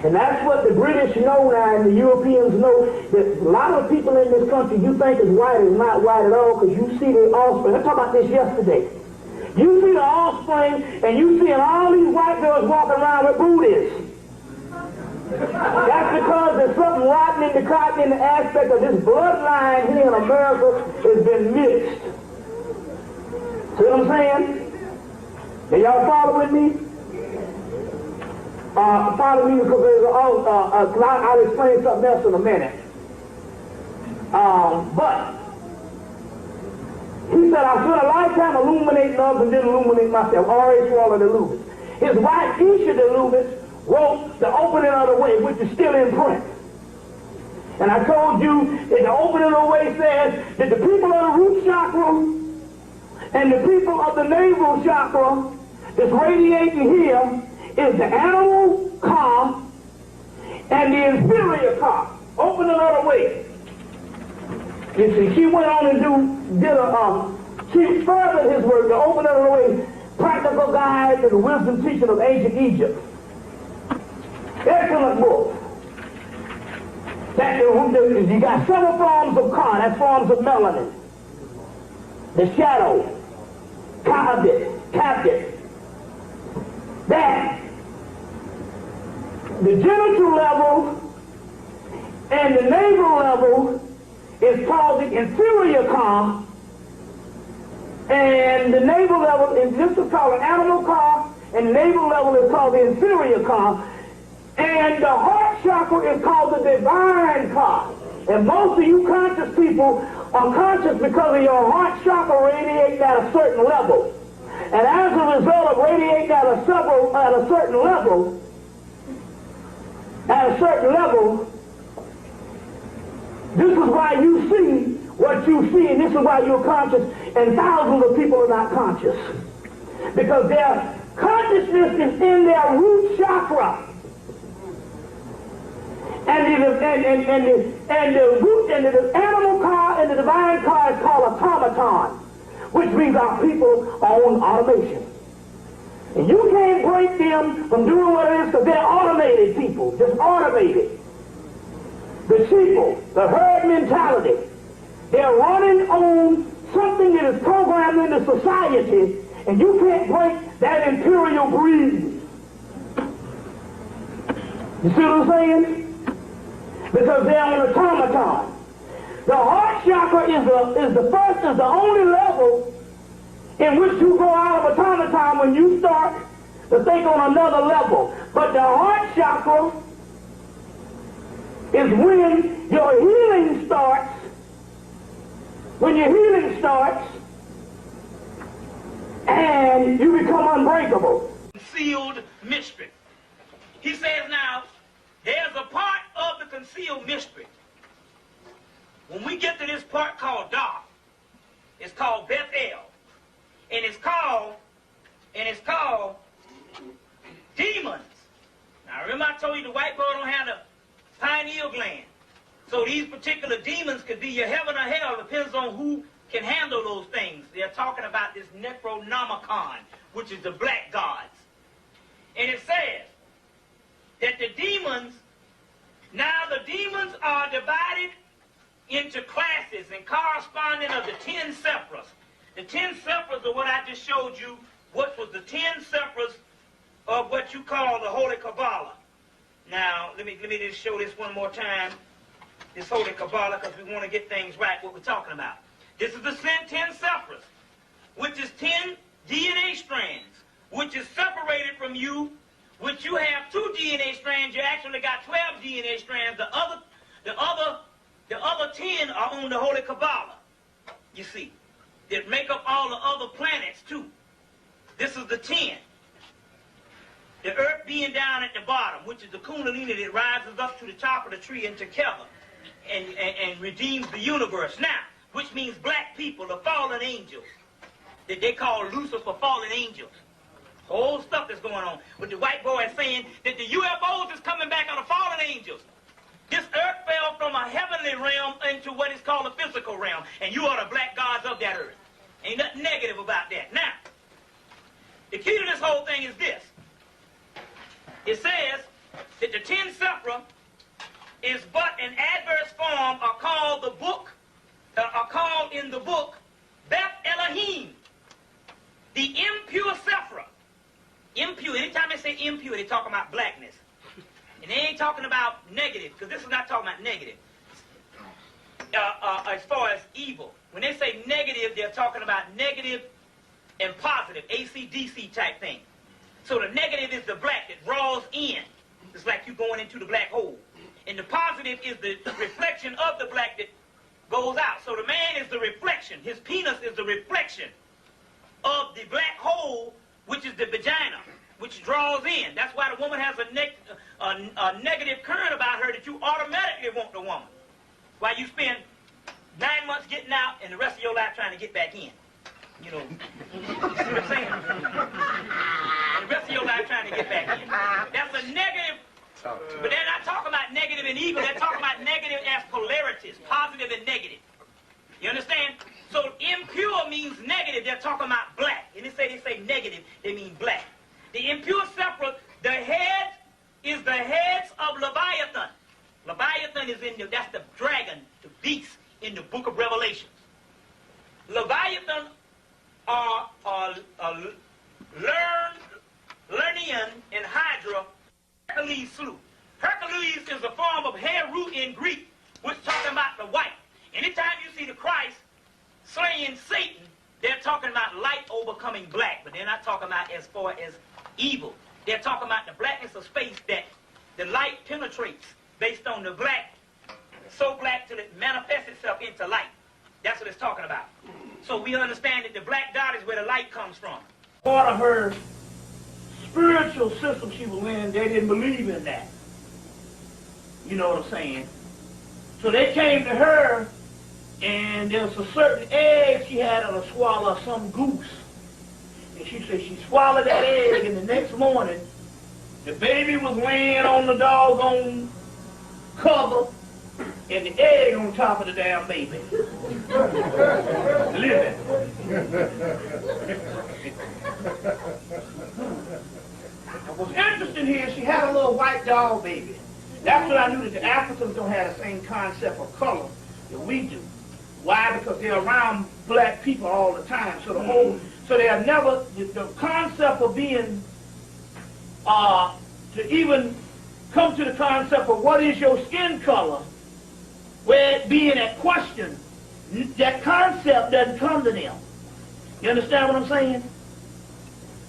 Speaker 3: And that's what the British know now, and the Europeans know, that a lot of people in this country you think is white is not white at all, because you see the offspring. I talked about this yesterday. You see the offspring, and you see all these white girls walking around with booties. That's because there's something rotten in the cotton in the aspect of this bloodline here in America has been mixed. See what I'm saying? Can y'all follow with me? Follow me because there's I'll explain something else in a minute. But he said, I spent a lifetime illuminating others and didn't illuminate myself. R.A. Swallow de Lubis. His wife, Isha de Lubis, wrote The Opening of the Way, which is still in print. And I told you that The Opening of the Way says that the people of the root chakra and the people of the navel chakra that's radiating here is the animal car and the inferior car. Opening of the Way. You see, she went on and she furthered his work, The Opening of the Way, Practical Guide to the Wisdom Teaching of Ancient Egypt. Excellent book. You got several forms of car, that's forms of melanin. The shadow, captive. That, the genital level and the navel level is called the inferior car, and the navel level is this is called an animal car, and the navel level is called the inferior car, and the heart chakra is called the divine car. And most of you conscious people are conscious because of your heart chakra radiating at a certain level. And as a result of radiating at a certain level, this is why you see what you see, and this is why you're conscious, and thousands of people are not conscious. Because their consciousness is in their root chakra. And the animal car and the divine car is called automaton, which means our people own automation. And you can't break them from doing what it is because they're automated people, just automated. The sheeple, the herd mentality, they're running on
Speaker 8: something that is programmed into society, and you can't break that imperial breed. You see what I'm saying? Because they're an automaton. The heart chakra is the only level in which you go out of automaton when you start to think on another level. But the heart chakra is when your healing starts. When your healing starts and you become unbreakable.
Speaker 1: Concealed mystery. He says now, there's a part of the concealed mystery. When we get to this part called dark, it's called Bethel. And it's called demons. Now remember I told you the white boy don't have the pineal gland. So these particular demons could be your heaven or hell, depends on who can handle those things. They're talking about this Necronomicon, which is the black gods. And it says that the demons are divided into classes and corresponding of the 10 sephras. The 10 sephras are what I just showed you, what was the 10 sephras of what you call the Holy Kabbalah. Now, let me just show this one more time, this Holy Kabbalah, because we want to get things right, what we're talking about. This is the 10 sephras, which is 10 DNA strands, which is separated from you, which you have 2 DNA strands. You actually got 12 DNA strands. The other 10 are on the Holy Kabbalah, you see, that make up all the other planets too. This is the 10. The earth being down at the bottom, which is the Kundalini that rises up to the top of the tree and together and redeems the universe. Now, which means black people, the fallen angels, that they call Lucifer fallen angels. Whole stuff that's going on. With the white boy saying that the UFOs is coming back on the fallen angels. This earth fell from a heavenly realm into what is called a physical realm, and you are the black gods of that earth. Ain't nothing negative about that. Now, the key to this whole thing is this. It says that the 10 sephra is but an adverse form, are called in the book Beth Elohim, the impure sephra. Impure. Anytime they say impure, they're talking about blackness. And they ain't talking about negative, because this is not talking about negative. As far as evil. When they say negative, they're talking about negative and positive, AC/DC type thing. So the negative is the black that draws in. It's like you going into the black hole. And the positive is the reflection of the black that goes out. So the man is the reflection. His penis is the reflection of the black hole, which is the vagina, which draws in. That's why the woman has a negative current about her that you automatically want the woman. Why you spend 9 months getting out and the rest of your life trying to get back in. You know, you see what I'm saying? And the rest of your life trying to get back in. That's a negative, but they're not talking about negative and evil. They're talking about negative as polarities, positive and negative. You understand? So impure means negative. They're talking about black. And they say negative, they mean black. The impure sephra, the head is the heads of Leviathan. Leviathan is that's the dragon, the beast in the book of Revelation. Leviathan are Lernian and Hydra, Hercules slew. Hercules is a form of Heru in Greek, which is talking about the white. Anytime you see the Christ slaying Satan, they're talking about light overcoming black, but they're not talking about as far as evil. They're talking about the blackness of space that the light penetrates based on the black, so black till it manifests itself into light. That's what it's talking about. So we understand that the black dot is where the light comes from.
Speaker 8: Part of her spiritual system she was in, they didn't believe in that. You know what I'm saying? So they came to her, and there was a certain egg she had on her swallow, some goose. And she said she swallowed that egg, and the next morning, the baby was laying on the doggone cover, and the egg on top of the damn baby. Living. What's interesting here, she had a little white dog baby. That's what I knew, that the Africans don't have the same concept of color that we do. Why? Because they're around black people all the time. So so they have never, the concept of being, to even come to the concept of what is your skin color, where it being a question, that concept doesn't come to them. You understand what I'm saying?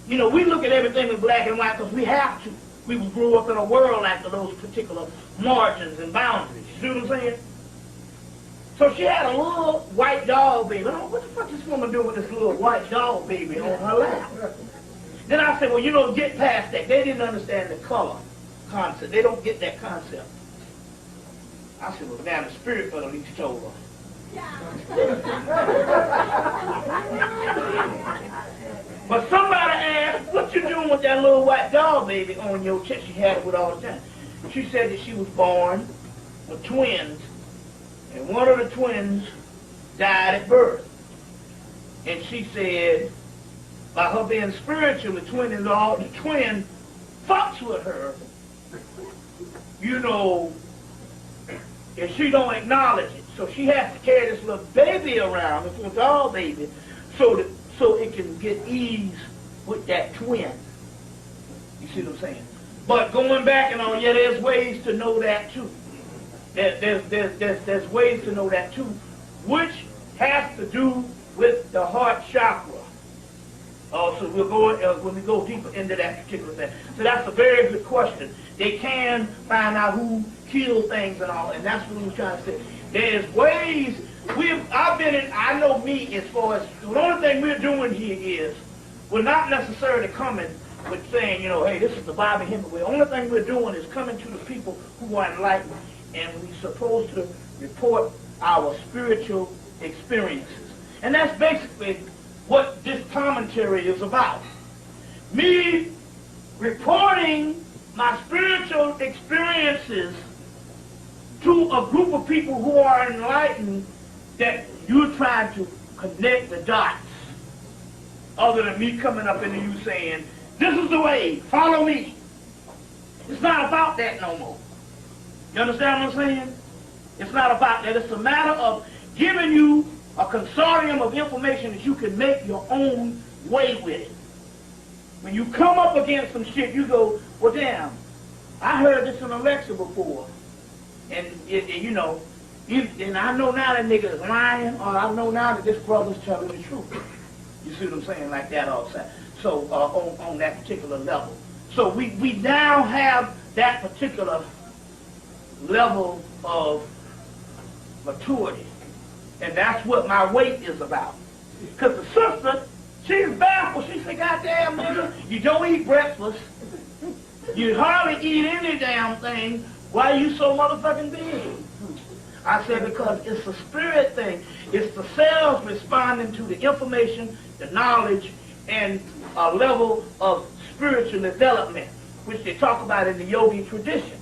Speaker 8: You know, we look at everything in black and white because we have to. We grew up in a world after those particular margins and boundaries. You see what I'm saying? So she had a little white doll baby. Oh, what the fuck is this woman doing with this little white doll baby on her lap? Then I said, well, you know, get past that. They didn't understand the color concept. They don't get that concept. I said, well, damn, the spirit for at least told her. But somebody asked, what you doing with that little white doll baby on your chest? She had it with all the time. She said that she was born with twins, and one of the twins died at birth. And she said, by her being spiritual, the twin fucks with her, you know, and she don't acknowledge it. So she has to carry this little baby around, this little doll baby, so it can get ease with that twin. You see what I'm saying? But going back and on, yeah, there's ways to know that too. There's ways to know that too, which has to do with the heart chakra. So we'll go when we go deeper into that particular thing. So that's a very good question. They can find out who killed things and all, and that's what we were trying to say. There's ways. I know me as far as the only thing we're doing here is we're not necessarily coming with saying, you know, hey, this is the Bobby Hemmitt way. The only thing we're doing is coming to the people who are enlightened, and we're supposed to report our spiritual experiences. And that's basically what this commentary is about. Me reporting my spiritual experiences to a group of people who are enlightened, that you're trying to connect the dots, other than me coming up into you saying, this is the way, follow me. It's not about that no more. You understand what I'm saying? It's not about that. It's a matter of giving you a consortium of information that you can make your own way with it. When you come up against some shit, you go, well, damn, I heard this in a lecture before. And, you know, and I know now that nigga is lying, or I know now that this brother's telling the truth. You see what I'm saying? Like that all the time. So, on that particular level. So we now have that particular level of maturity. And that's what my weight is about. Because the sister, she's baffled. She said, goddamn nigga, you don't eat breakfast. You hardly eat any damn thing. Why are you so motherfucking big? I said, because it's a spirit thing. It's the cells responding to the information, the knowledge, and a level of spiritual development, which they talk about in the yogi tradition.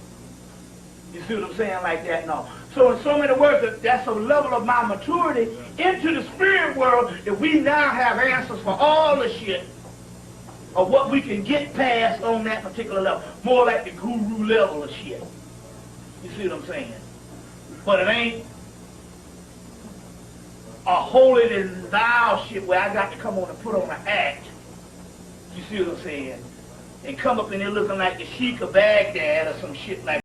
Speaker 8: You see what I'm saying? Like that and all. So in so many words, that's a level of my maturity into the spirit world that we now have answers for all the shit of what we can get past on that particular level. More like the guru level of shit. You see what I'm saying? But it ain't a holier than thou shit where I got to come on and put on an act. You see what I'm saying? And come up in there looking like the Sheik of Baghdad or some shit like that.